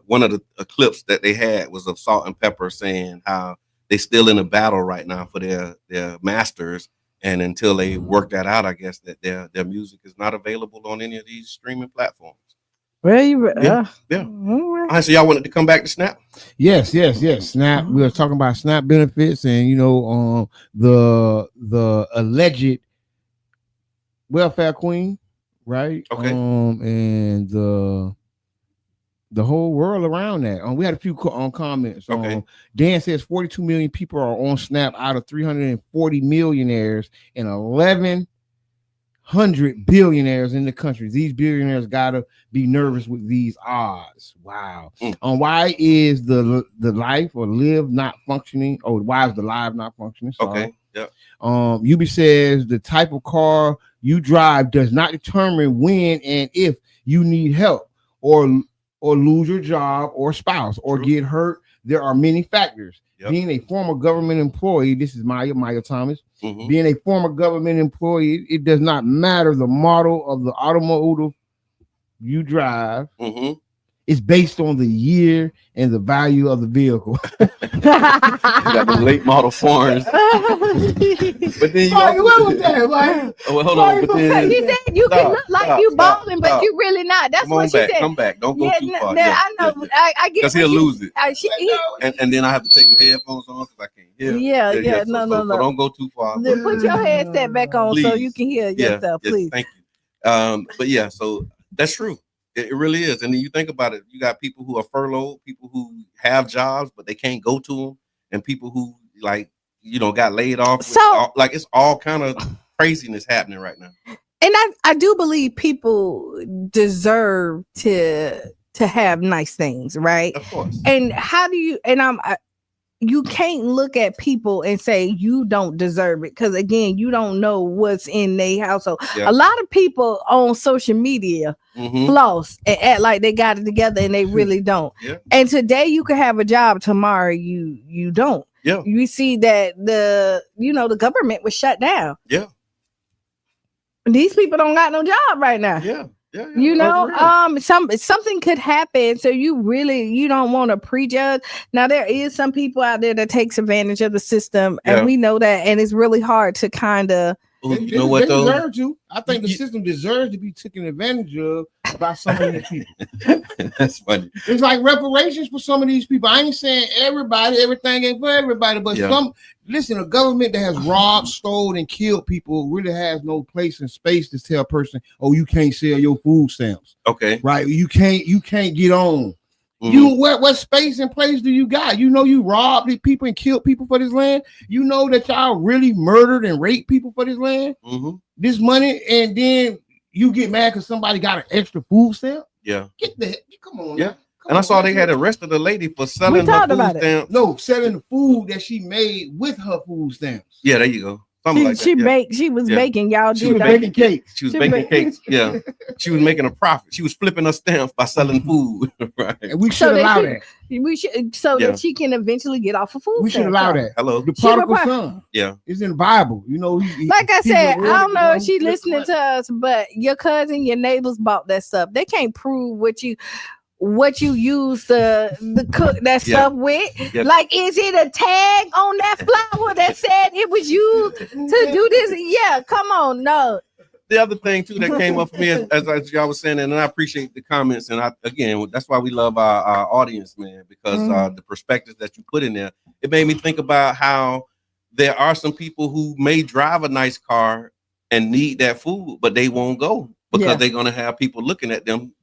one of the clips that they had was of Salt and Pepper saying how they still in a battle right now for their masters, and until they work that out, I guess that their music is not available on any of these streaming platforms. Well, yeah. All right, so y'all wanted to come back to Snap? Yes. Snap. We were talking about Snap benefits, and you know, the alleged welfare queen, right? Okay. And the whole world around that. We had a few comments. Okay. Dan says 42 million people are on Snap out of 340 millionaires and 1,100 billionaires in the country. These billionaires gotta be nervous with these odds. Wow. Why is the life or live not functioning? Or why is the live not functioning? Sorry. Okay. Yep. Yubi says the type of car you drive does not determine when and if you need help or lose your job or spouse or get hurt. There are many factors. Yep. Being a former government employee, this is Maya Thomas. Being a former government employee, it does not matter the model of the automotive you drive. It's based on the year and the value of the vehicle. You got the late model foreigns. But then what was that? Well, hold on. But then he said you can look like you balling, but you really not. That's what she said. Come back. Don't go too far. I know. I get because he'll lose it. And then I have to take my headphones on because I can't hear. Yeah. No. So don't go too far. Then put your headset back on so you can hear yourself, please. Thank you. But yeah, so that's true. It really is. And then you think about it, you got people who are furloughed, people who have jobs, but they can't go to them, and people who got laid off. So it's all kind of craziness happening right now. And I do believe people deserve to have nice things, right? Of course. And how do you, you can't look at people and say you don't deserve it, because again, you don't know what's in their household. A lot of people on social media floss and act like they got it together, and they really don't. And today you can have a job, tomorrow you don't. You see that the government was shut down. These people don't got no job right now. Something could happen, so you don't want to prejudge. Now there is some people out there that takes advantage of the system, and we know that, and it's really hard to kind of you know what though? Deserve to. I think the system deserves to be taken advantage of by some of these people. That's funny. It's like reparations for some of these people. I ain't saying everything ain't for everybody, but listen, a government that has robbed, stole, and killed people really has no place and space to tell a person, oh, you can't sell your food stamps. Okay. Right. You can't get on. You what space and place do you got? You know you robbed these people and killed people for this land. You know that y'all really murdered and raped people for this land. This money, and then you get mad because somebody got an extra food stamp. Come on. I saw they had arrested a lady for selling her food stamps. No, selling the food that she made with her food stamps. Yeah, there you go. She was baking. Y'all she was baking cakes. She was baking cakes. Yeah, she was making a profit. She was flipping her stamps by selling food. Right. And we should allow that. We should, that she can eventually get off of food. We should allow that. Hello, the prodigal son. Yeah, it's in the Bible. You know, like I said, I don't know if she listening to us, but your cousin, your neighbors bought that stuff. They can't prove what you use the cook that stuff with. Like, is it a tag on that flour that said it was used to do this? Yeah, come on, no. The other thing too that came up for me as y'all was saying, and I appreciate the comments, and again, that's why we love our audience, man, because the perspectives that you put in there, it made me think about how there are some people who may drive a nice car and need that food, but they won't go because they're gonna have people looking at them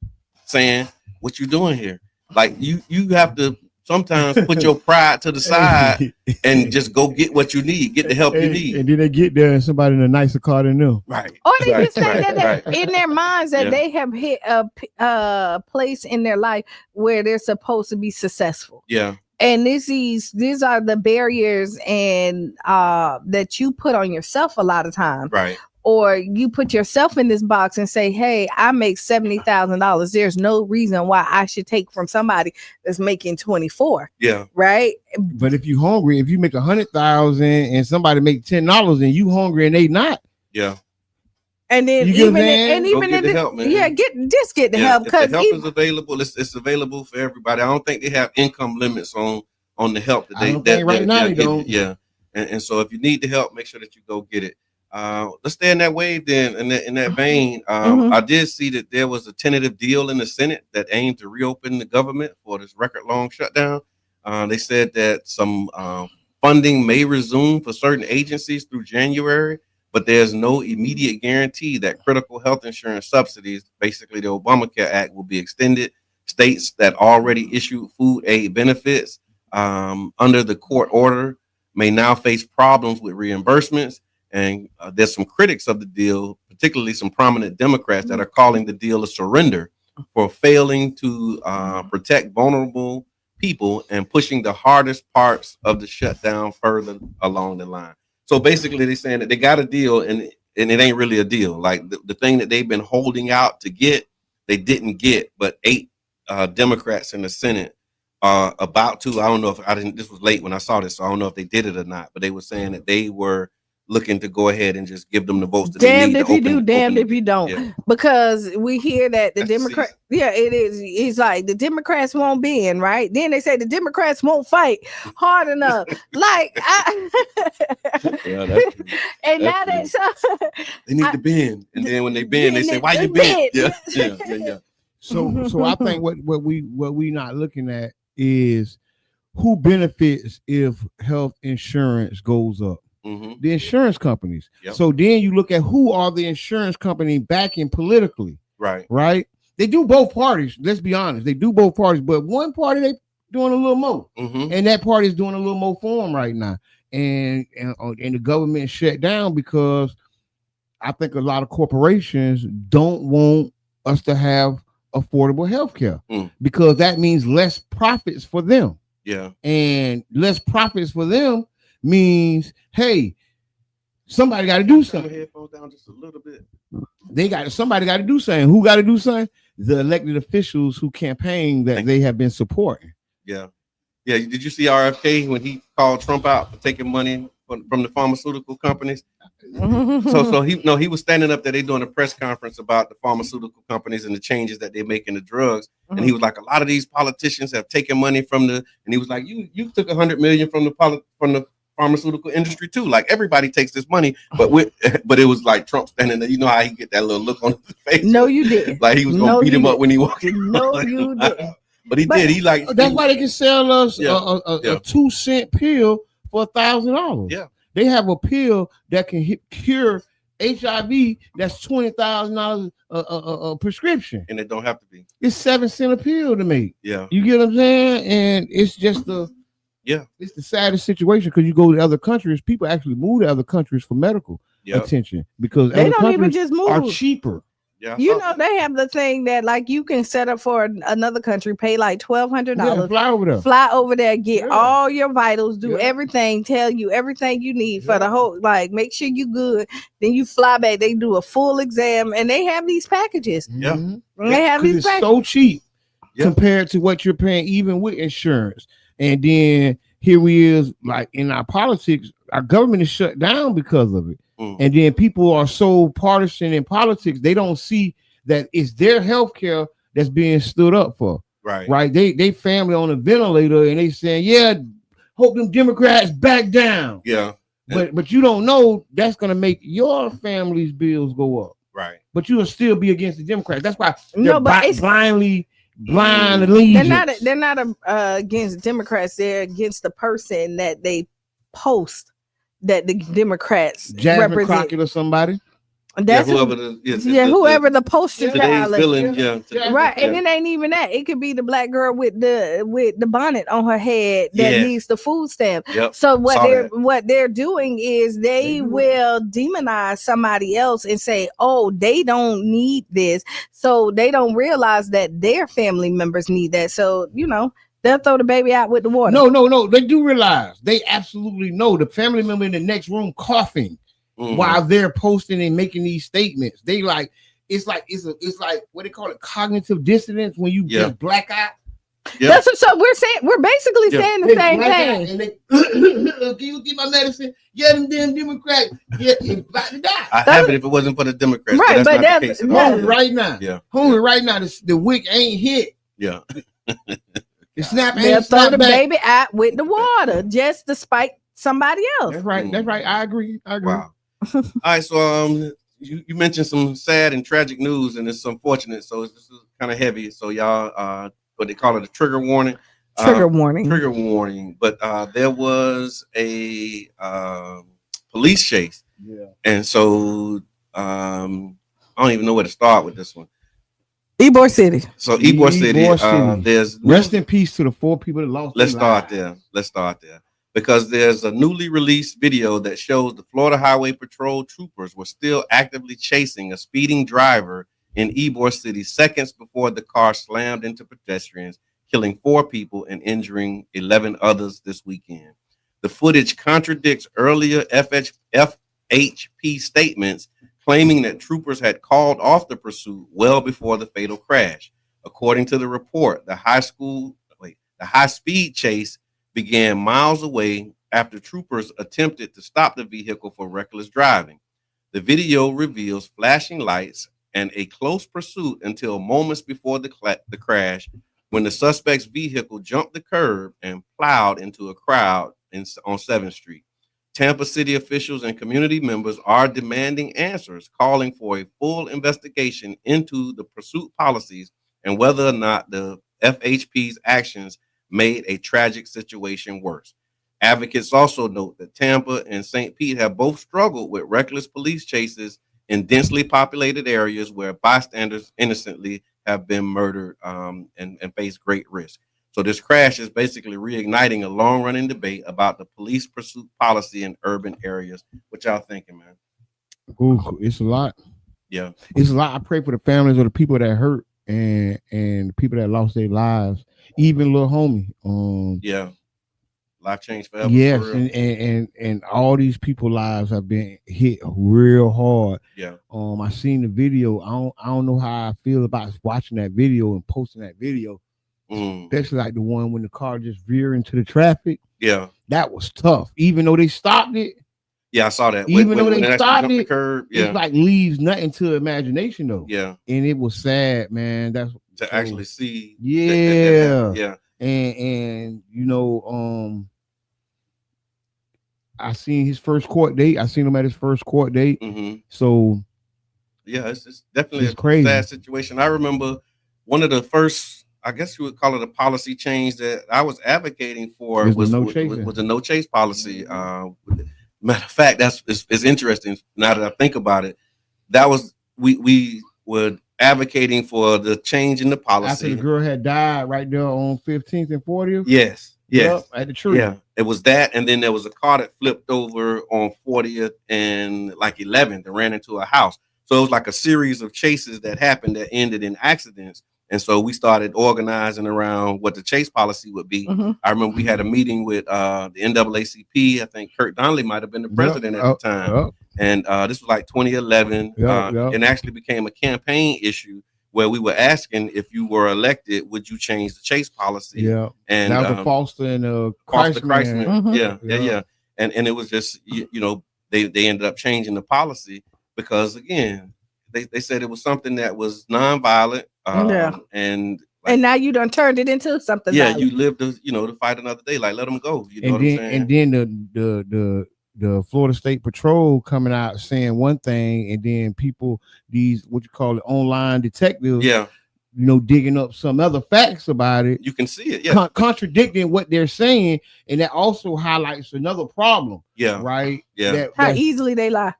saying, what you doing here? Like you have to sometimes put your pride to the side and just go get what you need, get the help you need. And then they get there and somebody in a nicer car than them. Right. Or they just think that in their minds that they have hit a place in their life where they're supposed to be successful. Yeah. And these are the barriers and that you put on yourself a lot of times. Right. Or you put yourself in this box and say, hey, I make $70,000. There's no reason why I should take from somebody that's making 24. Yeah. Right. But if you're hungry, if you make 100,000 and somebody make $10 and you hungry and they not. Yeah. And then get the help, man. Get the help, because the help is available. It's available for everybody. I don't think they have income limits on the help that they don't. Yeah. And so if you need the help, make sure that you go get it. Let's stay in that wave then. In that vein, I did see that there was a tentative deal in the Senate that aimed to reopen the government for this record-long shutdown. They said that some funding may resume for certain agencies through January, but there's no immediate guarantee that critical health insurance subsidies, basically the Obamacare Act, will be extended. States that already issued food aid benefits under the court order may now face problems with reimbursements. And there's some critics of the deal, particularly some prominent Democrats that are calling the deal a surrender for failing to protect vulnerable people and pushing the hardest parts of the shutdown further along the line. So basically they're saying that they got a deal and it ain't really a deal. Like the thing that they've been holding out to get, they didn't get, but 8 Democrats in the Senate are about to, I don't know if this was late when I saw this, so I don't know if they did it or not, but they were saying that they were looking to go ahead and just give them the votes that they need. Damned if you do, damned if you don't. Because we hear that the Democrats, it is. It's like the Democrats won't bend, right? Then they say the Democrats won't fight hard enough. Like, and now they need to bend, and then when they bend, they say, "Why you bend?" Yeah. So I think what we not looking at is who benefits if health insurance goes up. The insurance companies. So then you look at who are the insurance company backing politically. Right. They do both parties. Let's be honest. They do both parties, but one party they doing a little more, and that party is doing a little more for them right now. And the government shut down because I think a lot of corporations don't want us to have affordable health care because that means less profits for them. Yeah. And less profits for them means, hey, somebody got to do something. Headphones down just a little bit. Somebody got to do something. Who got to do something? The elected officials who campaign that they have been supporting. Yeah. Yeah. Did you see RFK when he called Trump out for taking money from the pharmaceutical companies? So he was standing up there. They doing a press conference about the pharmaceutical companies and the changes that they make in the drugs. And he was like, a lot of these politicians have taken money and he was like, you took $100 million from the pharmaceutical industry too. Like everybody takes this money, but it was like Trump standing there. You know how he get that little look on his face? No, you didn't. Like he was gonna beat him up when he walked in. No, you didn't. But he did. That's why they can sell us a 2-cent pill for $1,000. Yeah. They have a pill that can cure HIV. That's $20,000 a prescription, and it don't have to be. It's 7 cents a pill to make. Yeah, you get what I'm saying? And it's just it's the saddest situation because you go to other countries. People actually move to other countries for medical attention because they don't even just move. Are cheaper. Yeah. You know, they have the thing that like you can set up for another country, pay like $1,200, fly over there, get all your vitals, do everything, tell you everything you need for the whole, like make sure you good. Then you fly back, they do a full exam, and they have these packages. Yeah. They have these packages. So cheap compared to what you're paying, even with insurance. And then here we is, like in our politics, our government is shut down because of it. And then people are so partisan in politics, they don't see that it's their health care that's being stood up for. Right. They family on a ventilator and they saying, yeah, hope them Democrats back down. Yeah. But you don't know that's gonna make your family's bills go up. Right. But you will still be against the Democrats. That's why it's blind allegiance. They're not against Democrats, they're against the person that they post that the Democrats represent. Crockett or somebody. That's whoever the poster child is. Right. And it ain't even that. It could be the black girl with the bonnet on her head that needs the food stamp. So what they're doing is they will demonize somebody else and say, oh, they don't need this. So they don't realize that their family members need that. So, you know, they'll throw the baby out with the water. No. They do realize. They absolutely know. The family member in the next room coughing while they're posting and making these statements. They like it's like what they call it, cognitive dissonance when you just black out. That's what, so we're basically saying the same thing. And they, can you get my medicine? Yeah, them damn Democrats. Yeah, about to die. I have it if it wasn't for the Democrats. Right, but that's not the case. Homie, right now. Yeah. Homie, right now, the wick ain't hit. Yeah. They'll throw the baby out with the water just to spite somebody else. That's right. That's right. I agree. Wow. All right. So you mentioned some sad and tragic news, and it's unfortunate. So this is kind of heavy. So y'all, what they call it, a trigger warning. Trigger warning. Trigger warning. But there was a police chase. Yeah. And so I don't even know where to start with this one. YBOR City. So YBOR City. There's rest in peace to the 4 people that lost. Let's start there. Because there's a newly released video that shows the Florida Highway Patrol troopers were still actively chasing a speeding driver in YBOR City seconds before the car slammed into pedestrians, killing 4 people and injuring 11 others this weekend. The footage contradicts earlier FHP statements claiming that troopers had called off the pursuit well before the fatal crash. According to the report, the high-speed chase began miles away after troopers attempted to stop the vehicle for reckless driving. The video reveals flashing lights and a close pursuit until moments before the crash, when the suspect's vehicle jumped the curb and plowed into a crowd on 7th Street. Tampa City officials and community members are demanding answers, calling for a full investigation into the pursuit policies and whether or not the FHP's actions made a tragic situation worse. Advocates also note that Tampa and St. Pete have both struggled with reckless police chases in densely populated areas where bystanders innocently have been murdered and face great risk. So this crash is basically reigniting a long-running debate about the police pursuit policy in urban areas. What y'all thinking, man? Ooh, it's a lot. Yeah. It's a lot. I pray for the families of the people that hurt and people that lost their lives, even little homie. Yeah. Life changed forever. Yes, and all these people's lives have been hit real hard. Yeah. I seen the video. I don't know how I feel about watching that video and posting that video. Especially like the one when the car just veered into the traffic. Yeah. That was tough. Even though they stopped it. Yeah, I saw that. Even though they stopped it, curb, it's like leaves nothing to imagination though. Yeah. And it was sad, man. That's to actually see. Yeah. Yeah. And you know, I seen his first court date. I seen him at his first court date. So yeah, it's definitely a crazy. Sad situation. I remember one of the first, I guess you would call it a policy change that I was advocating for was the no chase policy. Matter of fact, it's interesting now that I think about it. That was we were advocating for the change in the policy. After the girl had died right there on 15th and 40th. Yes. Yes, at the tree. Yeah, it was that, and then there was a car that flipped over on 40th and like 11th and ran into a house. So it was like a series of chases that happened that ended in accidents. And so we started organizing around what the chase policy would be. I remember we had a meeting with the NAACP. I think Kurt Donnelly might have been the president at the time. And this was like 2011. It actually became a campaign issue where we were asking if you were elected, would you change the chase policy? Yeah, and that was a Foster and Kreisman. Yeah. And it was just you know they ended up changing the policy because again they said it was something that was nonviolent. And now you done turned it into something. Yeah, violent. you live to fight another day. Like let them go. You know what I'm saying? And then the Florida State Patrol coming out saying one thing, and then people, these what you call it, online detectives, you know, digging up some other facts about it. You can see it, contradicting what they're saying, and that also highlights another problem. Yeah, right. Yeah, how easily they lie.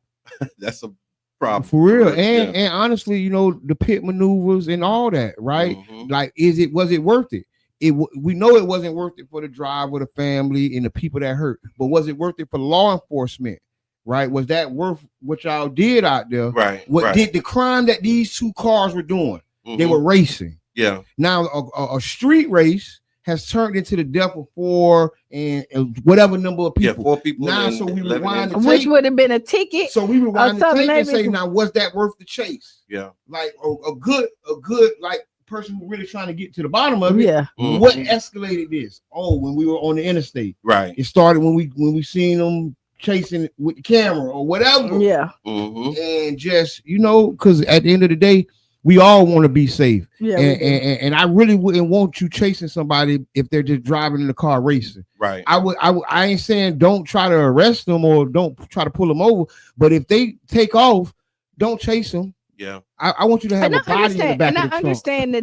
That's a problem for real. And honestly, you know, the pit maneuvers and all that, right? Like, was it worth it? We know it wasn't worth it for the driver, the family, and the people that hurt. But was it worth it for law enforcement? Right? Was that worth what y'all did out there? Right. What did the crime that these two cars were doing? They were racing. Yeah. Now a street race has turned into the death of 4 and whatever number of people. 4 people. Now, so we rewind the tape, which would have been a ticket. So we rewind the tape and say, now was that worth the chase? Yeah. Like a good like person who really trying to get to the bottom of it. Yeah. What escalated this? Oh, when we were on the interstate. Right. It started when we seen them chasing with the camera or whatever. Yeah. And just, you know, because at the end of the day, we all want to be safe. Yeah. And I really wouldn't want you chasing somebody if they're just driving in the car racing. Right. I ain't saying don't try to arrest them or don't try to pull them over, but if they take off, don't chase them. Yeah. I want you to have a body in the back of the trunk. And I understand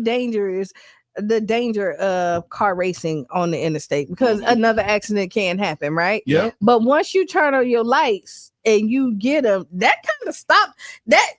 the danger of car racing on the interstate because another accident can happen, right? Yeah. But once you turn on your lights and you get them, that kind of stop that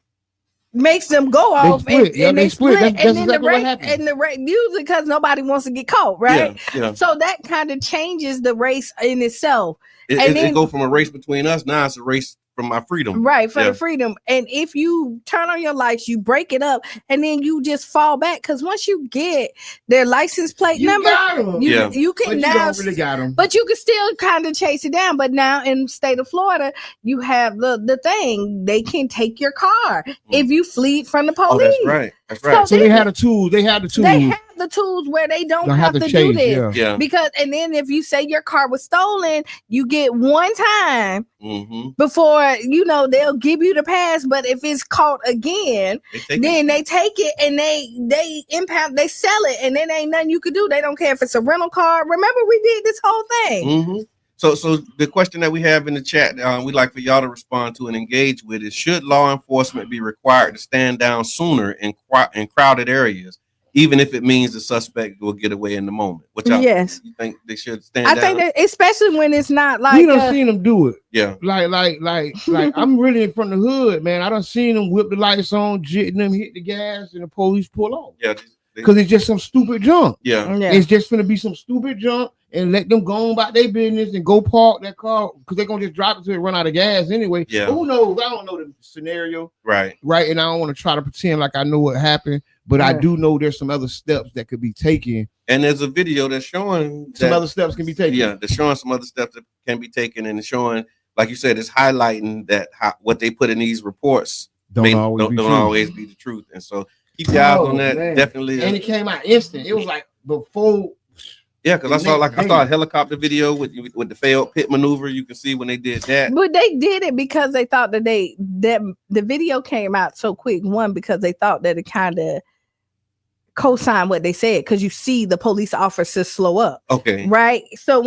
makes them go off and they split. That's exactly what happened. And the race usually because nobody wants to get caught, right? Yeah. So that kind of changes the race in itself. It go from a race between us, now it's a race from my freedom. Right, for the freedom. And if you turn on your lights, you break it up, and then you just fall back. Because once you get their license plate number, you can now really got them. But you can still kind of chase it down. But now in the state of Florida, you have the thing. They can take your car if you flee from the police. Oh, that's right. That's right. So they had the tools. They have the tools where they don't have to do this. Yeah. Because and then if you say your car was stolen, you get one time before they'll give you the pass. But if it's caught again, they take it and they impound, they sell it, and then ain't nothing you could do. They don't care if it's a rental car. Remember, we did this whole thing. So the question that we have in the chat, we'd like for y'all to respond to and engage with is: should law enforcement be required to stand down sooner in crowded areas, even if it means the suspect will get away in the moment? Yes. You think they should stand down? I think that, especially when it's not like we done seen them do it. Yeah. Like I'm really from the hood, man. I done seen them whip the lights on, jitting them, hit the gas, and the police pull off. Yeah. Because it's just some stupid junk. Yeah. It's just gonna be some stupid junk, and let them go on about their business and go park that car because they're gonna just drop it till it run out of gas anyway. Yeah. But who knows? I don't know the scenario. Right. And I don't want to try to pretend like I know what happened. but I do know there's some other steps that could be taken. And there's a video that's showing some other steps can be taken. Yeah, they're showing some other steps that can be taken, and it's showing, like you said, it's highlighting that what they put in these reports don't always be the truth. And so keep your eyes on that. Man. Definitely. And it came out instant. It was like before. Yeah, because I saw a helicopter video with the failed pit maneuver. You can see when they did that. But they did it because they thought that the video came out so quick. One, because they thought that it kind of co-signed what they said, because you see the police officers slow up. Okay. Right. So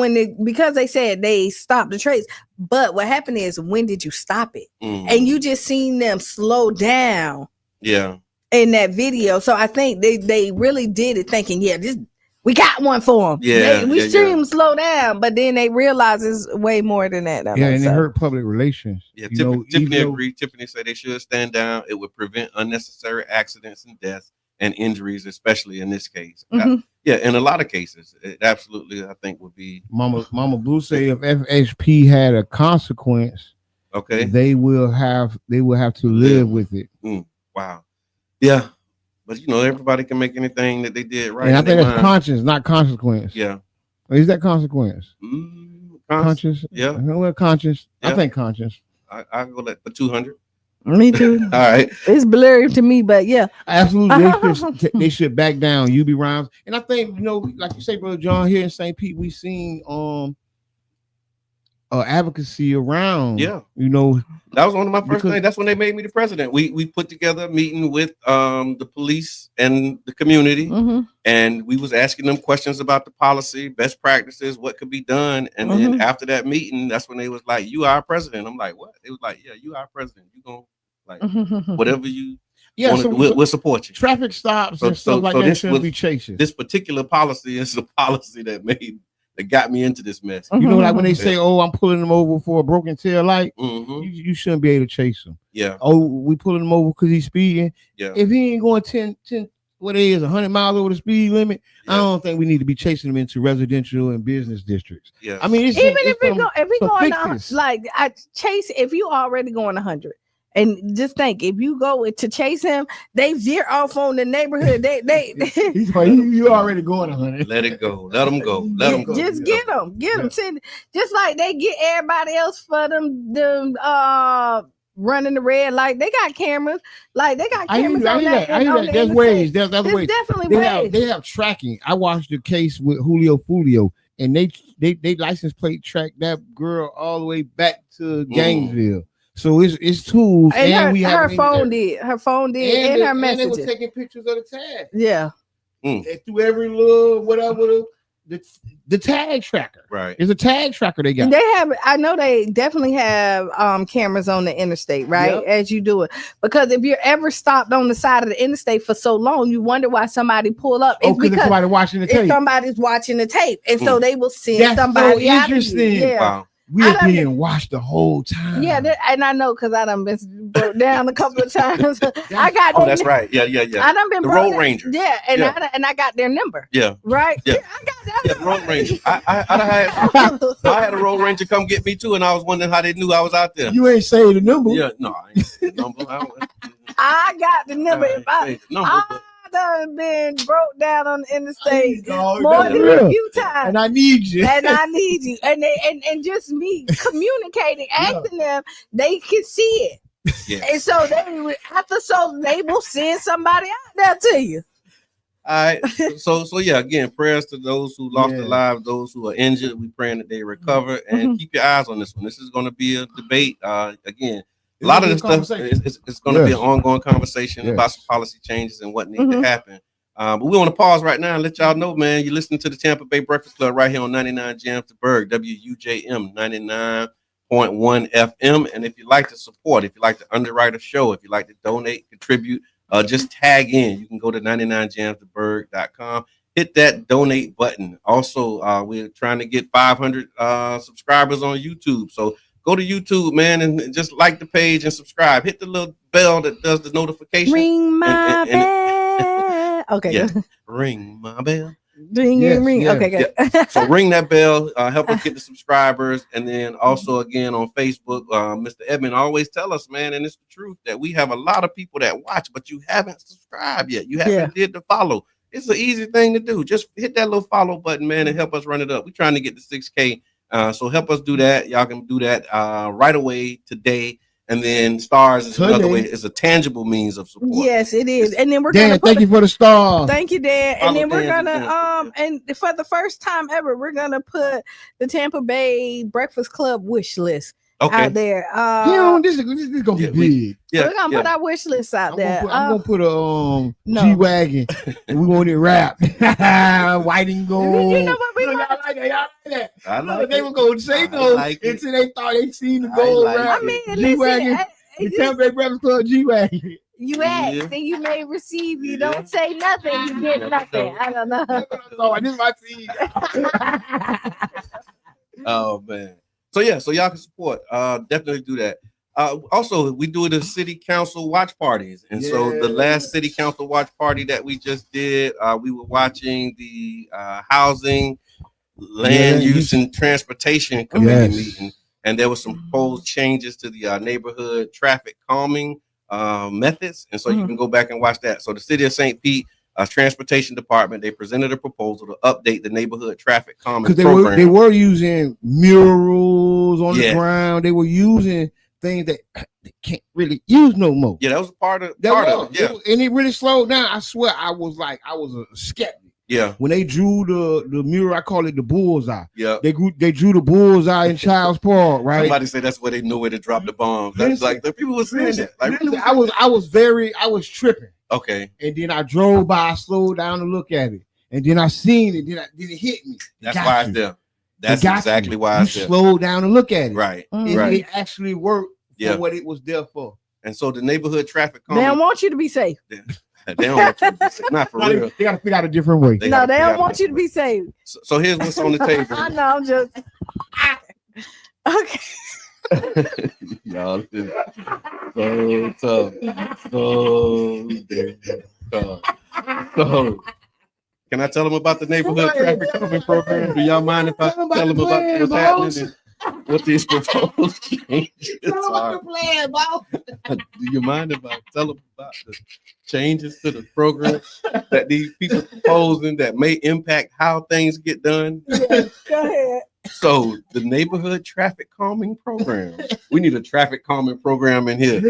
because they said they stopped the trace, but what happened is, when did you stop it? And you just seen them slow down. Yeah. In that video. So I think they really did it thinking, we got one for them. Yeah, we stream them slow down, but then they realize it's way more than that. And it hurt public relations. Yeah, Tiffany agreed. Tiffany said they should stand down. It would prevent unnecessary accidents and deaths and injuries, especially in this case. In a lot of cases, it absolutely, I think, would be. Mama Blue say if FHP had a consequence, okay, they will have to live with it. Wow. Yeah. But everybody can make anything that they did right. And I think that's conscience, not consequence. Yeah. Is that consequence? Conscience? Yeah. Well, conscience. Yeah. I think conscience. I go for 200. Me too. All right. It's blurry to me, but yeah. Absolutely. They should back down. UB Rhymes. And I think, like you say, Brother John, here in St. Pete, we seen advocacy around. Yeah. That was one of my first things. That's when they made me the president. We put together a meeting with the police and the community, and we was asking them questions about the policy, best practices, what could be done. And then after that meeting, that's when they was like, "You are president." I'm like, "What?" They was like, "Yeah, you are president. You gonna whatever you we'll support you." Traffic stops and stuff like that shouldn't be chasing. This particular policy is the policy that got me into this mess. Like when they say, "Oh, I'm pulling them over for a broken tail light," you shouldn't be able to chase him. Yeah. Oh, we pulling him over because he's speeding. Yeah. If he ain't going 10 100 miles over the speed limit, I don't think we need to be chasing him into residential and business districts. Yeah. I mean, if we going if you already going 100. And just think, if you go to chase him, they veer off on the neighborhood. He's like, you already going 100. Let it go. Let them go. Let them go. Just get them. Just like they get everybody else for them running the red light. They got cameras. Like they got cameras. I hear that. There's ways. There's other ways. Definitely ways. They have tracking. I watched the case with Julio Fulio, and they license plate tracked that girl all the way back to Gainesville. So it's tools, and her phone did, and her messages. And they were taking pictures of the tag. Yeah. And through every little whatever the tag tracker. Right. It's a tag tracker they got. I know they definitely have cameras on the interstate, right? Yep. As you do it. Because if you're ever stopped on the side of the interstate for so long, you wonder why somebody pull up. It's because somebody watching the tape. Somebody's watching the tape. And so they will send somebody out. Interesting. Yeah. Wow. We're being watched the whole time. Yeah, and I know because I done been broke down a couple of times. I got. Oh, that's right. Yeah. I done been the Road Ranger. Yeah, and I got their number. Yeah. Right. Yeah. I got that. Yeah, Road Ranger. I had a Road Ranger come get me too, and I was wondering how they knew I was out there. You ain't saying the number. Yeah. No, I ain't saying the number. I got the number. Done been broke down on the interstate more than a few times, and I need you, and just me communicating, asking them, they can see it, and so they will send somebody out there to you. All right, so again, prayers to those who lost their lives, those who are injured. We praying that they recover, and keep your eyes on this one. This is going to be a debate. Again. A lot of this stuff is going to be an ongoing conversation about some policy changes and what needs to happen. But we want to pause right now and let y'all know, man, you're listening to the Tampa Bay Breakfast Club right here on 99 Jams to Berg, WUJM 99.1 FM. And if you'd like to support, if you'd like to underwrite a show, if you'd like to donate, contribute, just tag in. You can go to 99jamstoberg.com. Hit that donate button. Also, we're trying to get 500 subscribers on YouTube. So go to YouTube, man, and just like the page and subscribe. Hit the little bell that does the notification. Ring my bell. Okay. Yeah. Ring my bell. Ring. Okay, good. Yeah. So ring that bell. Help us get the subscribers, and then also again on Facebook, Mr. Edmond always tell us, man, and it's the truth that we have a lot of people that watch, but you haven't subscribed yet. You haven't did the follow. It's an easy thing to do. Just hit that little follow button, man, and help us run it up. We're trying to get to 6K. So help us do that. Y'all can do that right away today. And then stars is another way. It's a tangible means of support. Yes, it is. And then we're Dan, thank you for the stars. Thank you, Dan. And then we're gonna and for the first time ever, we're gonna put the Tampa Bay Breakfast Club wish list out there. This is gonna be big. We're gonna put our wish list out there. I'm gonna put a G-Wagon and we want it wrapped. White and gold. You know what y'all like that. I like they were gonna say no until they thought they seen the gold wrap. I mean, G-Wagon, the Tampa Bay Breakfast Club G-Wagon. You ask and you may receive. You don't say nothing, you get nothing. I don't know. This is my seed. Oh man. So y'all can support. Definitely do that. Also, we do the city council watch parties, and so the last city council watch party that we just did, we were watching the housing, land use, and transportation committee meeting, and there was some proposed changes to the neighborhood traffic calming methods, and so you can go back and watch that. So the city of St. Pete. Transportation department, they presented a proposal to update the neighborhood traffic calming program. They were using murals on the ground. They were using things that they can't really use no more. Yeah, that was part of it. Yeah, and it really slowed down. I swear, I was a skeptic. Yeah, when they drew the mural, I call it the bullseye. Yeah, they drew the bullseye in Child's Park, right? Somebody said that's where they knew where to drop the bombs. That's like the people were saying that. Like, I was tripping. Okay. And then I drove by, I slowed down to look at it. And then I seen it, then it hit me. That's why it's there. That's exactly why it's there. You slowed down to look at it. Right. It actually worked for what it was there for. And so the neighborhood traffic calming. They don't want you to be safe. They don't want you to be safe. Not for real. They got to figure out a different way. They don't want you to be safe. So here's what's on the table. I know, I'm just okay. Y'all, this is so tough. So damn tough. So, can I tell them about the neighborhood traffic calming program? Do y'all mind if I tell them about what's happening and what these proposed changes are? Do you mind if I tell them about the changes to the program that these people proposing that may impact how things get done? Yes, go ahead. So the neighborhood traffic calming program. We need a traffic calming program in here.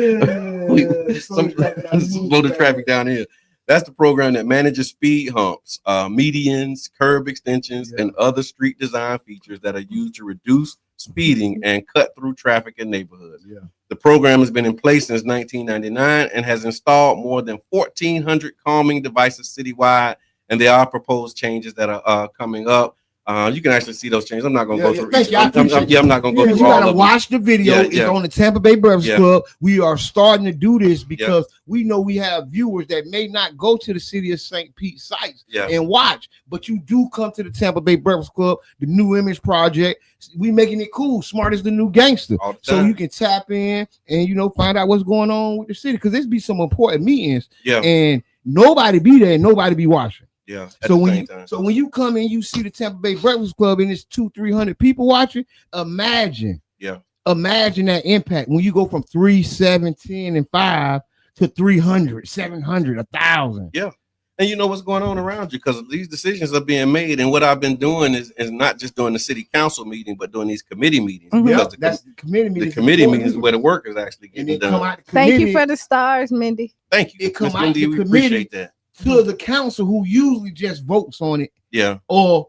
Slow the traffic down here. That's the program that manages speed humps, medians, curb extensions, and other street design features that are used to reduce speeding and cut through traffic in neighborhoods. Yeah. The program has been in place since 1999 and has installed more than 1,400 calming devices citywide, and there are proposed changes that are coming up. You can actually see those changes. I'm not going to go through each. I'm not going to go through all of them. You got to watch the video. It's on the Tampa Bay Breakfast Club. We are starting to do this because we know we have viewers that may not go to the city of St. Pete sites and watch, but you do come to the Tampa Bay Breakfast Club, the New Image Project. We making it cool. Smart as the new gangster. So you can tap in and, find out what's going on with the city because there's be some important meetings and nobody be there and nobody be watching. Yeah. So when you come in, you see the Tampa Bay Breakfast Club and it's 200-300 people watching. Imagine that impact when you go from 3, 7, 10, and 5 to 300, 700, 1,000. Yeah. And you know what's going on around you because these decisions are being made. And what I've been doing is not just doing the city council meeting, but doing these committee meetings. Because the committee meetings. The committee meetings is where the work is actually getting done. Thank you for the stars, Mindy. Thank you. It come out Mindy, we appreciate that. To the council who usually just votes on it. Yeah. Or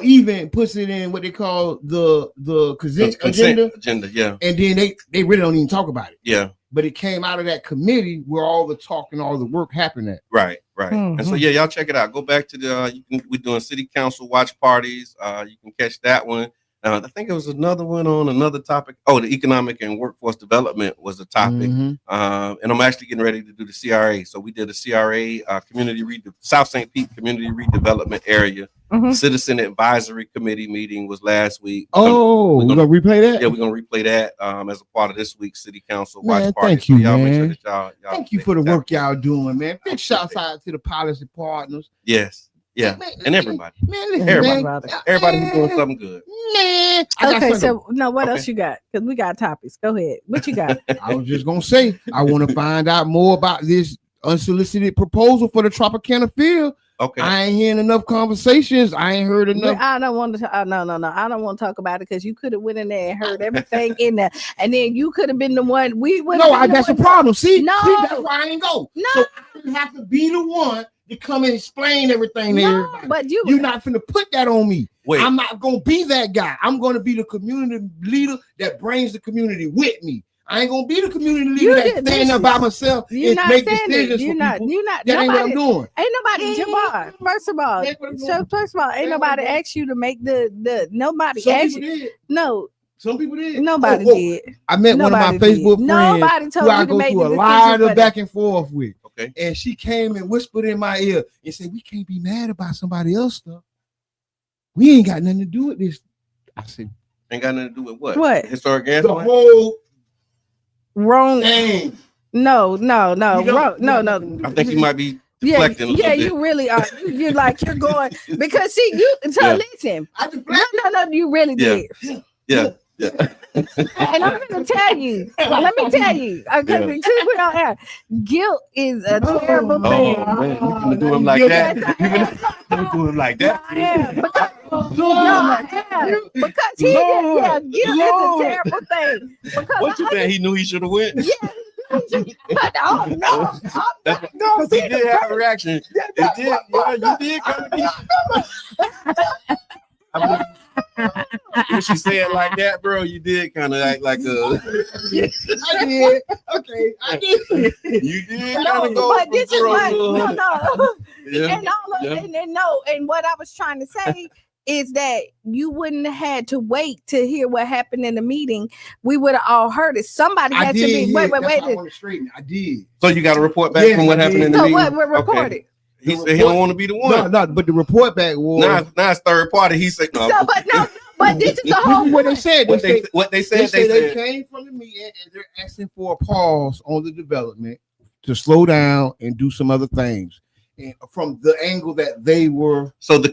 even puts it in what they call the consent agenda. Yeah. And then they really don't even talk about it. Yeah. But it came out of that committee where all the talk and all the work happened at. Right. Mm-hmm. And so y'all check it out. Go back to we're doing city council watch parties. You can catch that one. I think it was another one on another topic. Oh, the economic and workforce development was the topic. Mm-hmm. And I'm actually getting ready to do the CRA. So we did a CRA South St. Pete Community Redevelopment Area. Mm-hmm. Citizen Advisory Committee meeting was last week. We're gonna replay that. Yeah, we're gonna replay that as a part of this week's City Council watch party. Thank you, y'all man. make sure that y'all thank you for the work y'all doing, man. Big shouts out to the policy partners. Yes. Yeah, and everybody. Man, listen, everybody who's doing something good. Man. Okay, so no, what else you got? Because we got topics. Go ahead. What you got? I was just gonna say, I want to find out more about this unsolicited proposal for the Tropicana field. Okay. I ain't hearing enough conversations. I ain't heard enough. I don't want to. No. I don't want to talk about it because you could have went in there and heard everything in there, and then you could have been the one. That's the problem. See, no, that's why I ain't go. No, so I didn't have to be the one to come and explain everything to everybody. But you're not finna put that on me. Wait. I'm not gonna be that guy. I'm gonna be the community leader that brings the community with me. I ain't gonna be the community leader that stand up by myself and make decisions for people. That ain't what I'm doing. Ain't nobody, Jabbar. First of all, ain't nobody asked you to make the nobody. Some people did. No. Some people did. Nobody did. I met one of my Facebook friends nobody told who I you to go make through a the lot of back and forth with. Okay. And she came and whispered in my ear and said, "We can't be mad about somebody else stuff. We ain't got nothing to do with this." I said, "Ain't got nothing to do with what? What? Historic gas the plant? Whole wrong thing. No. I think you might be deflecting a little bit. You really are. You're like you're going because see you. So listen, no, you really did. Yeah. And I'm gonna tell you. Let me tell you. Because we don't have guilt is a terrible thing. Oh man, you gonna do him like that? You gonna do him like that? Because guilt is a terrible thing. Because what you saying? He knew he should have went. Yeah. But no. Because he did have a reaction. It did. Yeah, you did kind of. When she said like that, bro, you did kind of act like a. I did. Okay, I did. You did kind of go. But this is what Yeah. And what I was trying to say is that you wouldn't have had to wait to hear what happened in the meeting. We would have all heard it. Somebody had to be. Wait. I did. So you got to report back from what happened in the meeting. So what we're reported. He said he don't want to be the one. No, but the report back was now it's third party. He said no. But this is the whole. What they said. They said they came from the meeting and they're asking for a pause on the development to slow down and do some other things. And from the angle that they were. So the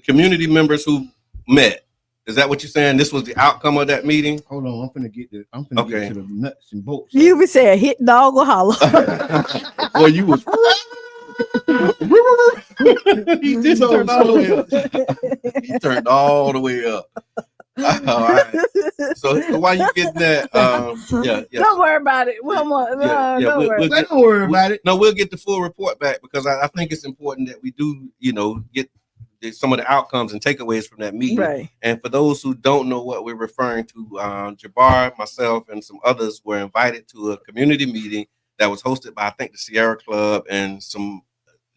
community members who met. Is that what you're saying? This was the outcome of that meeting? Hold on, I'm finna get to the nuts and bolts. You be saying hit dog or holler. Well, you was. He did turn all the way up. He turned all the way up. All right. So why you getting that? Don't worry about it. Don't worry about it. No, we'll get the full report back because I think it's important that we do, get some of the outcomes and takeaways from that meeting. Right. And for those who don't know what we're referring to, Jabbar, myself, and some others were invited to a community meeting that was hosted by I think the Sierra Club and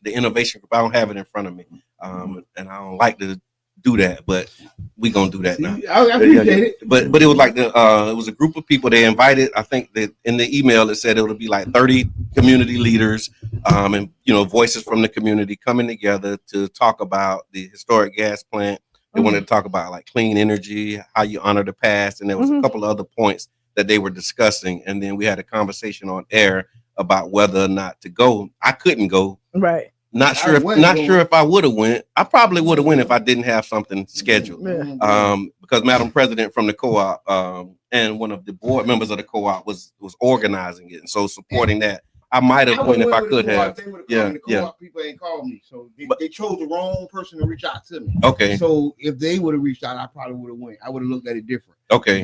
the Innovation Group. I don't have it in front of me, and I don't like to do that, but we gonna do that now. I appreciate it. But it was like it was a group of people they invited. I think that in the email it said it would be like 30 community leaders, and voices from the community coming together to talk about the historic gas plant. They wanted to talk about like clean energy, how you honor the past, and there was a couple of other points that they were discussing. And then we had a conversation on air about whether or not to go. I couldn't go. Right. Not sure if I would have went. I probably would have went if I didn't have something scheduled. Because Madam President from the co-op and one of the board members of the co-op was organizing it, and so supporting that. I might have went if I could have. The co-op people ain't called me, so they chose the wrong person to reach out to me. Okay. So if they would have reached out, I probably would have went. I would have looked at it different. Okay.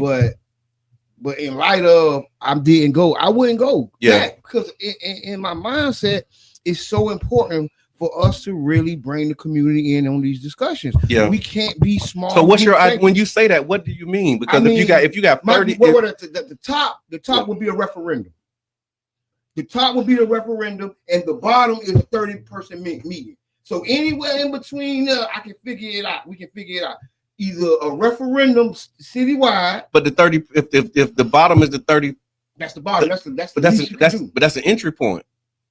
But in light of I didn't go, I wouldn't go. Yeah. Because in my mindset, it's so important for us to really bring the community in on these discussions. Yeah. We can't be small. So what's when you say that, what do you mean? Because if you got 30, the top would be a referendum. The top would be the referendum, and the bottom is a 30-person meeting. So anywhere in between, I can figure it out. We can figure it out. Either a referendum citywide, but the 30, if the bottom is the 30, that's the bottom. That's an entry point.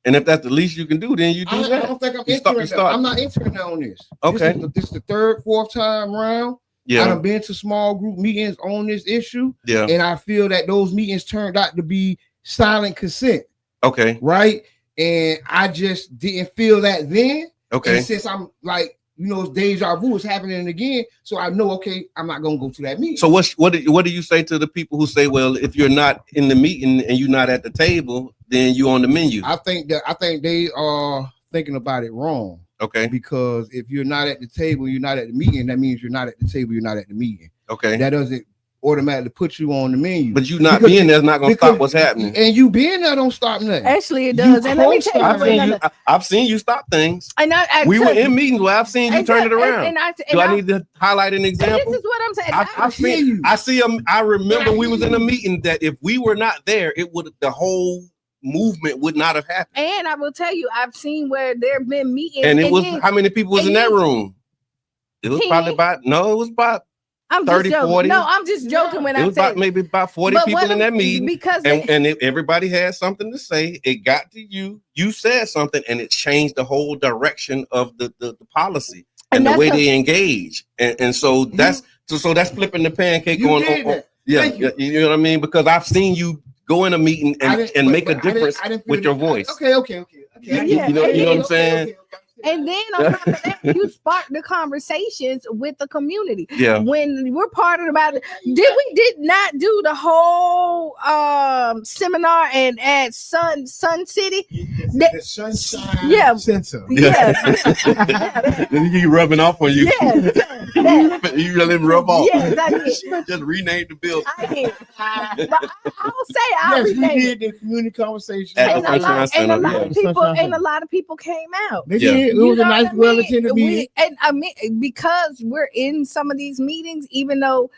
And if that's the least you can do, then you do that. I don't think I'm entering that. I'm not entering on this. Okay. This is the third, fourth time round. Yeah. I've been to small group meetings on this issue. Yeah. And I feel that those meetings turned out to be silent consent. Okay. Right. And I just didn't feel that then. Okay. And since I'm like, it's deja vu, it's happening again. So I know, okay, I'm not gonna go to that meeting. So what do you say to the people who say, well, if you're not in the meeting and you're not at the table, then you're on the menu? I think they are thinking about it wrong. Okay. Because if you're not at the table, you're not at the meeting, that means you're not at the table, you're not at the meeting. Okay. That doesn't automatically put you on the menu. But you not being there is not going to stop what's happening. And you being there don't stop nothing. Actually, it does. And let me tell you, I've seen you stop things. We were in meetings where I've seen you turn it around. Do I need to highlight an example? This is what I'm saying. I see them. I remember we was in a meeting that if we were not there, the whole movement would not have happened. And I will tell you, I've seen where there have been meetings. And it was how many people was in that room? It was probably about 30, 40. No, I'm just joking when I say maybe about 40 people in that meeting. Because everybody had something to say. It got to you. You said something, and it changed the whole direction of the policy and the way they engage. And so that's that's flipping the pancake on. Yeah, you know what I mean? Because I've seen you go in a meeting and make a difference with your voice. Okay. You know what I'm saying? And then on top of that, you spark the conversations with the community. Yeah. When we're part of we did not do the whole seminar and at Sun City. The Sunshine Center. Yeah. You rubbing off on you. Yeah. You let him rub off. Yes, I did. Just rename the building. I did. But I will say we did the community conversation. And a lot of people came out. They did. It was a nice, well-attended meeting. And I mean, because we're in some of these meetings, even though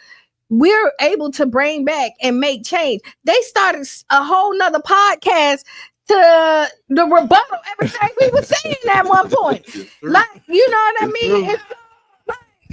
we're able to bring back and make change, they started a whole nother podcast to the rebuttal everything we were saying at one point. Like, you know what I mean?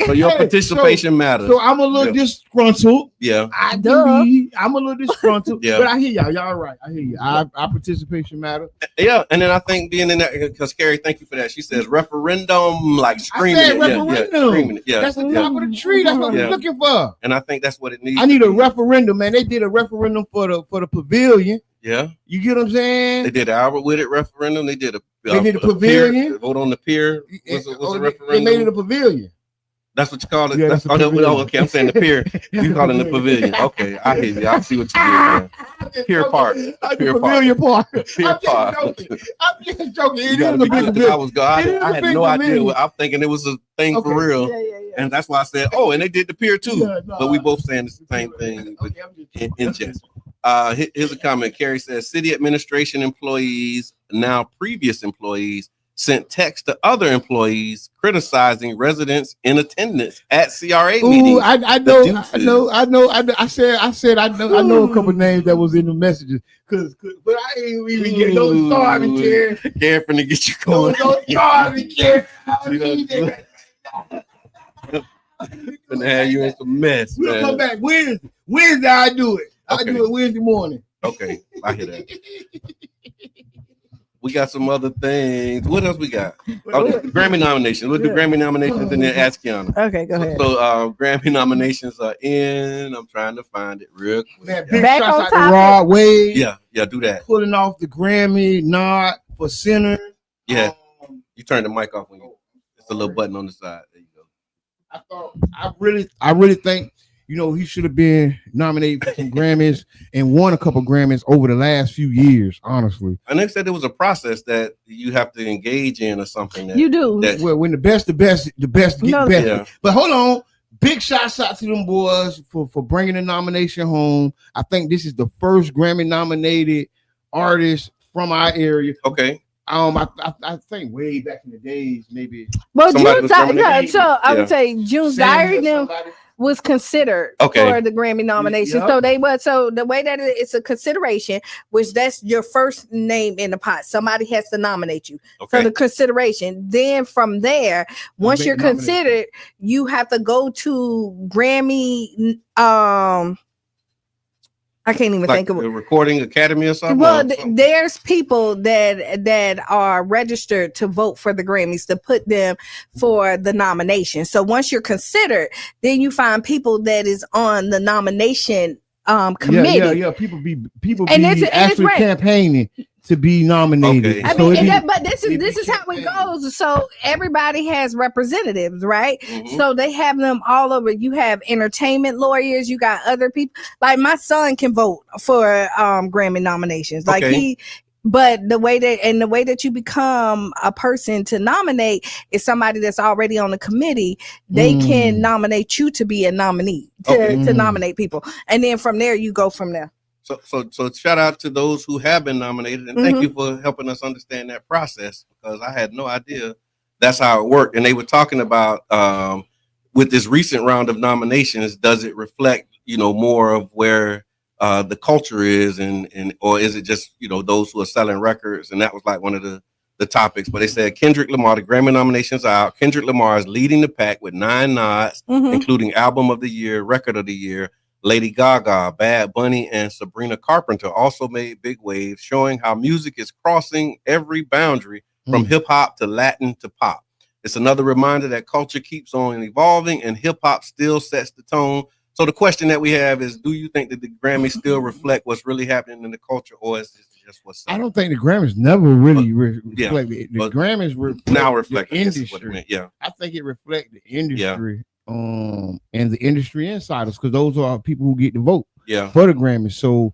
So your participation matters. So I'm a little disgruntled. Yeah. I'm a little disgruntled. Yeah. But I hear y'all. Y'all right. I hear you. Our participation matters. Yeah. And then I think being in that, because Carrie, thank you for that. She says referendum, like screaming. I said referendum. Screaming it. Yeah. That's the top of the tree. That's what we're looking for. And I think that's what it needs. I need a referendum, man. They did a referendum for the pavilion. Yeah. You get what I'm saying? They did an Albert Whitted referendum. They did a pavilion. Pier, vote on the pier. What's the referendum? They made it a pavilion. That's what you call it. Yeah, okay. I'm saying the pier. You call it the pavilion. Okay, I hear you. I see what you did. Pier Park. Pavilion Park. Pier Park. I'm just joking. It is a big I had no idea. I'm thinking it was a thing for real. Yeah. And that's why I said, and they did the pier too. But we both saying the same thing in jest. Here's a comment. Carrie says, city administration employees, now previous employees, sent text to other employees criticizing residents in attendance at CRA meetings. I know. I said I know a couple names that was in the messages. But I ain't even get no starving care. Care for to get you going. No starving care. And have you in some mess. We'll come back Wednesday. Wednesday I do it. I do it Wednesday morning. Okay, I hear that. We got some other things. What else we got? The Grammy nominations. We'll do Grammy nominations and then ask Qiana. Okay, go ahead. So Grammy nominations are in. I'm trying to find it real quick. Man, big shots out to Rod Wave. Yeah, do that. Pulling off the Grammy nod for Center. Yeah. You turn the mic off when it's a little button on the side. There you go. I really think he should have been nominated for some Grammys and won a couple Grammys over the last few years, honestly. And they said there was a process that you have to engage in or something. You do. Well, when the best get better. Yeah. But hold on. Big shots out to them boys for bringing the nomination home. I think this is the first Grammy nominated artist from our area. Okay. I think way back in the days, maybe. Well, June's I would say June's Diary was considered for the Grammy nomination. So the way that it's a consideration, which that's your first name in the pot. Somebody has to nominate you. So the consideration. Then from there, once you're considered, you have to go to Grammy. I can't even think of it. Recording Academy or something. Well, there's people that are registered to vote for the Grammys to put them for the nomination. So once you're considered, then you find people that is on the nomination committee. Yeah. People be actually campaigning to be nominated. Okay. So but this is how it goes. So everybody has representatives, right? Mm-hmm. So they have them all over. You have entertainment lawyers. You got other people. Like my son can vote for Grammy nominations. Like but the way that you become a person to nominate is somebody that's already on the committee. They can nominate you to be a nominee to nominate people, and then from there you go from there. So shout out to those who have been nominated, and thank you for helping us understand that process, because I had no idea that's how it worked. And they were talking about with this recent round of nominations, does it reflect more of where the culture is, and or is it just those who are selling records? And that was like one of the topics. But they said Kendrick Lamar, the Grammy nominations are out. Kendrick Lamar is leading the pack with 9 nods, including Album of the Year, Record of the Year. Lady Gaga, Bad Bunny, and Sabrina Carpenter also made big waves, showing how music is crossing every boundary from hip hop to Latin to pop. It's another reminder that culture keeps on evolving and hip hop still sets the tone. So the question that we have is, do you think that the Grammys still reflect what's really happening in the culture, or is this just what's I don't think the Grammys never really reflect it. The Grammys now reflect the industry. I think it reflects the industry. And the industry insiders, because those are people who get to vote for the Grammys. So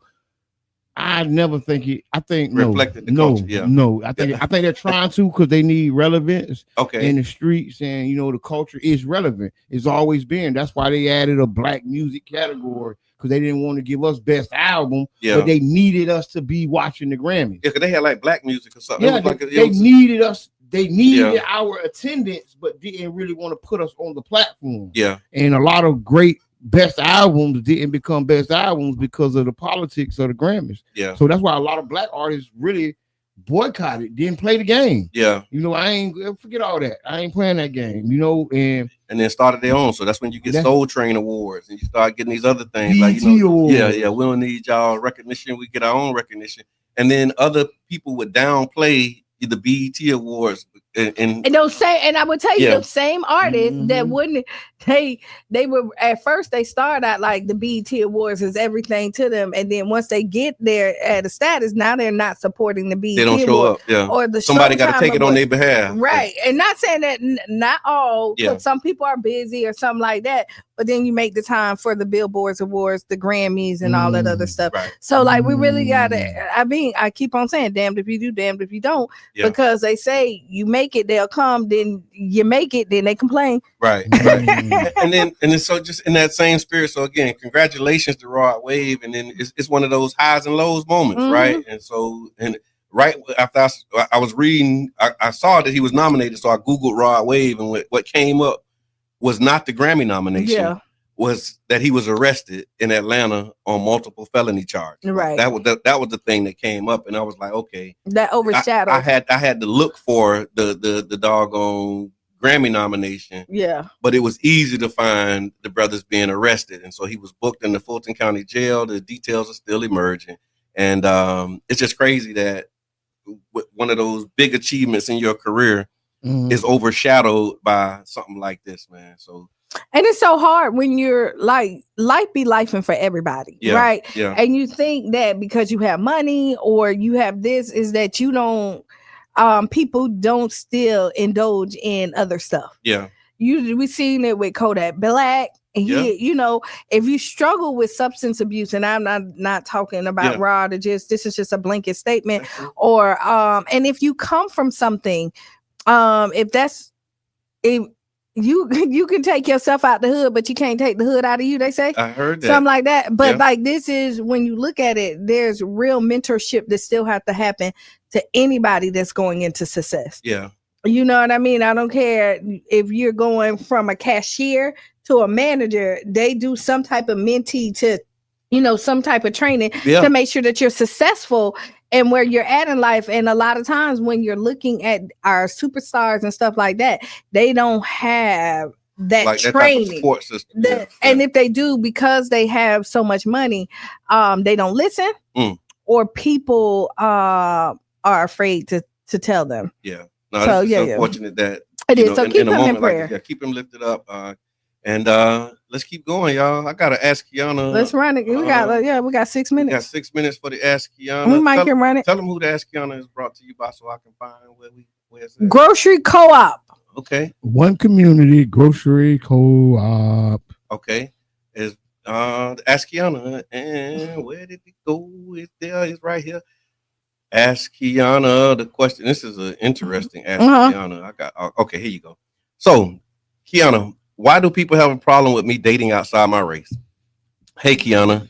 I never think it. I think reflected the culture. No. I think they're trying to, because they need relevance in the streets, and the culture is relevant. It's always been. That's why they added a black music category, because they didn't want to give us best album, but they needed us to be watching the Grammys. Yeah, because they had like black music or something. Yeah, they needed us. They needed our attendance, but didn't really want to put us on the platform. Yeah. And a lot of great best albums didn't become best albums because of the politics of the Grammys. Yeah. So that's why a lot of black artists really boycotted, didn't play the game. Yeah. I ain't forget all that. I ain't playing that game, and then started their own. So that's when you get Soul Train Awards, and you start getting these other things BET Awards. Yeah. We don't need y'all recognition. We get our own recognition. And then other people would downplay the BET Awards, and those same, and I would tell you, the same artists that wouldn't, they were at first, they started out like the BET Awards is everything to them, and then once they get there at a status, now they're not supporting the BET. They don't show up. Or the somebody got to take it on their behalf, right? And not saying that not all, because some people are busy or something like that. But then you make the time for the Billboard Awards, the Grammys, and all that other stuff. Right. So like we really gotta. I mean, I keep on saying, damned if you do, damned if you don't, because they say you make it, they'll come. Then you make it, then they complain. Right. and then so just in that same spirit. So again, congratulations to Rod Wave, and then it's one of those highs and lows moments, right? And so right after I was reading, I saw that he was nominated, so I Googled Rod Wave, and what came up was not the Grammy nomination, was that he was arrested in Atlanta on multiple felony charges. Right. That was the thing that came up, and I was like, okay, that overshadowed. I had to look for the doggone Grammy nomination. Yeah. But it was easy to find the brothers being arrested, and so he was booked in the Fulton County Jail. The details are still emerging, and it's just crazy that one of those big achievements in your career is overshadowed by something like this, man. So, and it's so hard when you're like, life be lifing for everybody, right? Yeah. And you think that because you have money or you have this, is that you don't, people don't still indulge in other stuff. Yeah. We seen it with Kodak Black. And he, if you struggle with substance abuse, and I'm not talking about Rod, this is just a blanket statement, or and if you come from something, if you can take yourself out the hood, but you can't take the hood out of you, they say. I heard that. Something like that. But like, this is, when you look at it, there's real mentorship that still have to happen to anybody that's going into success. Yeah. You know what I mean? I don't care if you're going from a cashier to a manager, they do some type of mentee to, some type of training to make sure that you're successful and where you're at in life. And a lot of times when you're looking at our superstars and stuff like that, they don't have that like training. That support system. And if they do, because they have so much money, they don't listen, or people are afraid to tell them. Yeah. No, so, it's unfortunate that it is. So keep him in prayer. Keep him lifted up. And let's keep going, y'all. I gotta ask Qiana. Let's run it. We got 6 minutes. We got 6 minutes for the Ask Qiana. We might can run it. Tell them who the Ask Qiana is brought to you by, so I can find where's it? Grocery Co-op. Okay. One Community Grocery Co-op. Okay. Is the Ask Qiana, and where did it go? It's right here. Ask Qiana the question. This is an interesting Ask Qiana. Okay, here you go. So, Qiana, why do people have a problem with me dating outside my race? Hey, Qiana,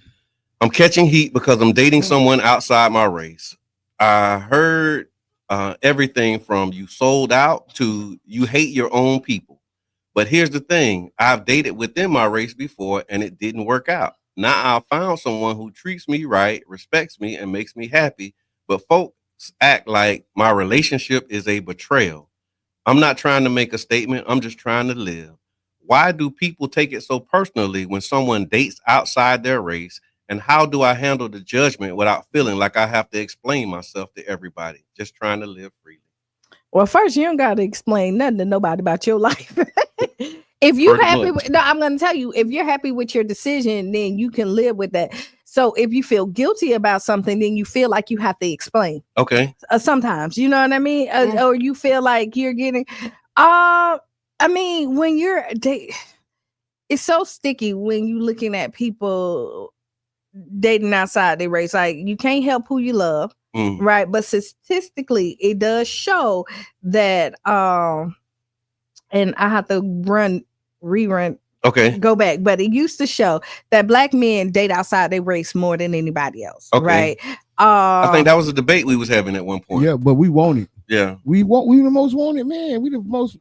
I'm catching heat because I'm dating someone outside my race. I heard everything from you sold out to you hate your own people. But here's the thing. I've dated within my race before and it didn't work out. Now I found someone who treats me right, respects me, and makes me happy. But folks act like my relationship is a betrayal. I'm not trying to make a statement. I'm just trying to live. Why do people take it so personally when someone dates outside their race? And how do I handle the judgment without feeling like I have to explain myself to everybody? Just trying to live freely. Well, first, you don't got to explain nothing to nobody about your life. If you're happy I'm going to tell you, if you're happy with your decision, then you can live with that. So if you feel guilty about something, then you feel like you have to explain. Okay. Sometimes, you know what I mean? Or you feel like you're getting, I mean, when you're it's so sticky when you're looking at people dating outside their race. Like, you can't help who you love. Right. But statistically, it does show that, and I have to rerun. Okay. Go back. But it used to show that Black men date outside their race more than anybody else. Okay. Right. I think that was a debate we was having at one point. Yeah, but we want it. Yeah. We the most wanted, man. We the most,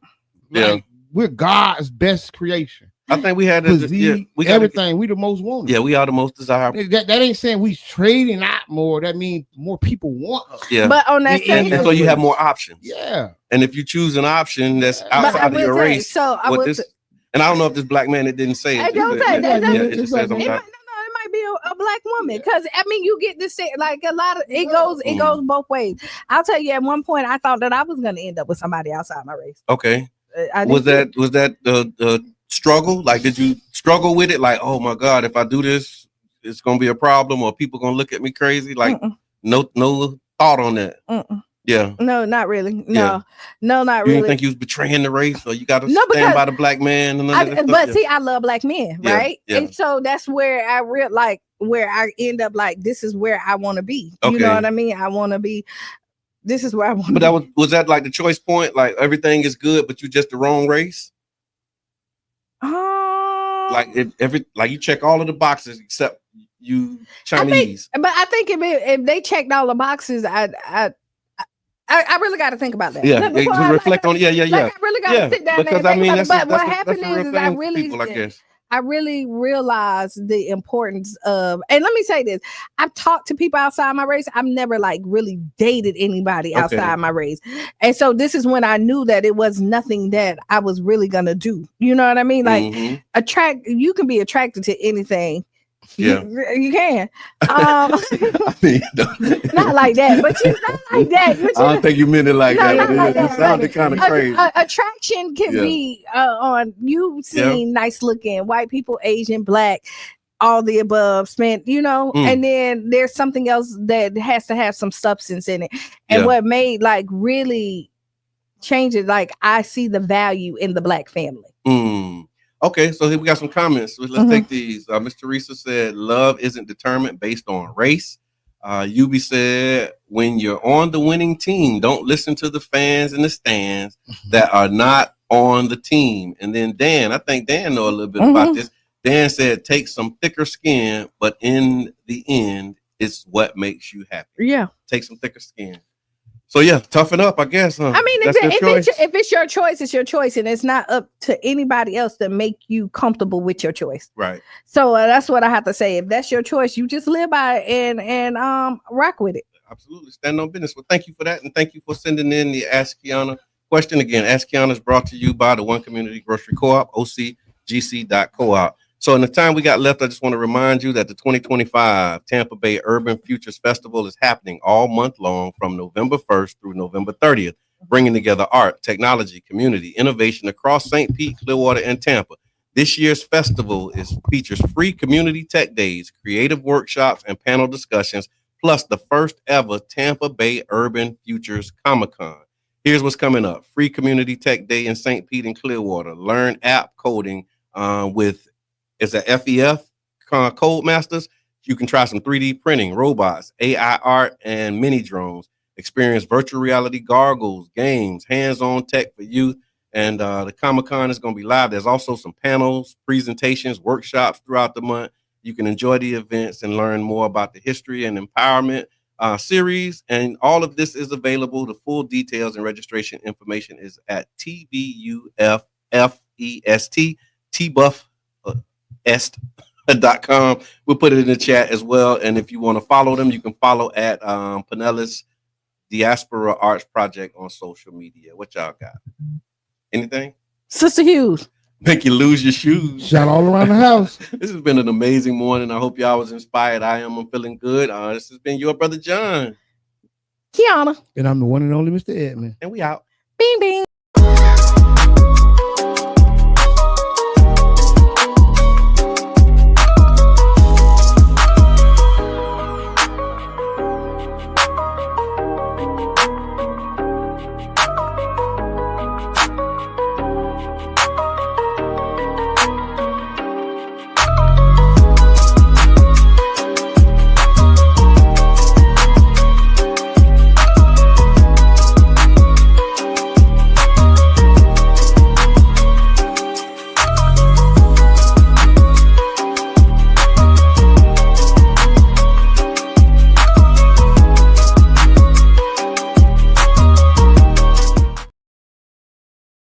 like, we're God's best creation. I think we had we everything. We the most wanted. Yeah, we are the most desirable. That ain't saying we trading out more. That means more people want us. Yeah. But on that and so you have more options. Yeah. And if you choose an option that's outside of your race, and I don't know if this Black man it didn't say it. It don't say that. It might be a Black woman, because I mean, you get this like a lot of it goes both ways. I'll tell you, at one point I thought that I was going to end up with somebody outside my race. Okay. Was that the struggle? Like, did you struggle with it? Like, oh my God, if I do this, it's gonna be a problem, or people gonna look at me crazy? Like, no thought on that. Yeah. No, not really. No, not really. You didn't think you was betraying the race, or you got to stand by the Black man? And see, I love Black men, right? Yeah. And so that's where I end up like, this is where I want to be. You know what I mean? I want to be. This is where I want to be. But was that like the choice point? Like, everything is good, but you just the wrong race? Like, you check all of the boxes except you Chinese. But I think if they checked all the boxes, I really got to think about that. Yeah, reflect on. Yeah. Like, I really got to sit down because there and think about it. But what happened is I really realized the importance of, and let me say this, I've talked to people outside my race. I've never like really dated anybody outside my race. And so this is when I knew that it was nothing that I was really going to do. You know what I mean? Like, you can be attracted to anything. Yeah, you can. I mean, not like that, but you not like that. But I don't think you meant it like that. It sounded kind of crazy. Attraction can be on you seeing nice looking white people, Asian, Black, all the above, spent, and then there's something else that has to have some substance in it. And what made like really change it, like, I see the value in the Black family. Okay, so here we got some comments. Let's take these. Miss Teresa said, love isn't determined based on race. Yubi said, when you're on the winning team, don't listen to the fans in the stands that are not on the team. And then Dan, I think Dan know a little bit about this. Dan said, take some thicker skin, but in the end, it's what makes you happy. Yeah. Take some thicker skin. So yeah, toughen up, I guess. Huh? I mean, if it's your choice, it's your choice, and it's not up to anybody else to make you comfortable with your choice. Right. So that's what I have to say. If that's your choice, you just live by it and rock with it. Absolutely, stand on business. Well, thank you for that, and thank you for sending in the Ask Qiana question. Again, Ask Qiana is brought to you by the One Community Grocery Co-op, OCGC.coop. So in the time we got left, I just want to remind you that the 2025 Tampa Bay Urban Futures Festival is happening all month long from November 1st through November 30th, bringing together art, technology, community, innovation across St. Pete, Clearwater, and Tampa. This year's festival features free community tech days, creative workshops, and panel discussions, plus the first ever Tampa Bay Urban Futures Comic-Con. Here's what's coming up. Free community tech day in St. Pete and Clearwater. Learn app coding with FEF Code Masters. You can try some 3D printing, robots, AI art, and mini drones. Experience virtual reality goggles, games, hands-on tech for youth. And the Comic-Con is going to be live. There's also some panels, presentations, workshops throughout the month. You can enjoy the events and learn more about the history and empowerment series. And all of this is available. The full details and registration information is at tbuffest.com. We'll put it in the chat as well. And if you want to follow them, you can follow at Pinellas Diaspora Arts Project on social media. What y'all got? Anything? Sister Hughes. Make you lose your shoes. Shout all around the house. This has been an amazing morning. I hope y'all was inspired. I'm feeling good. This has been your brother John. Qiana. And I'm the one and only Mr. Edmund. And we out. Bing, bing.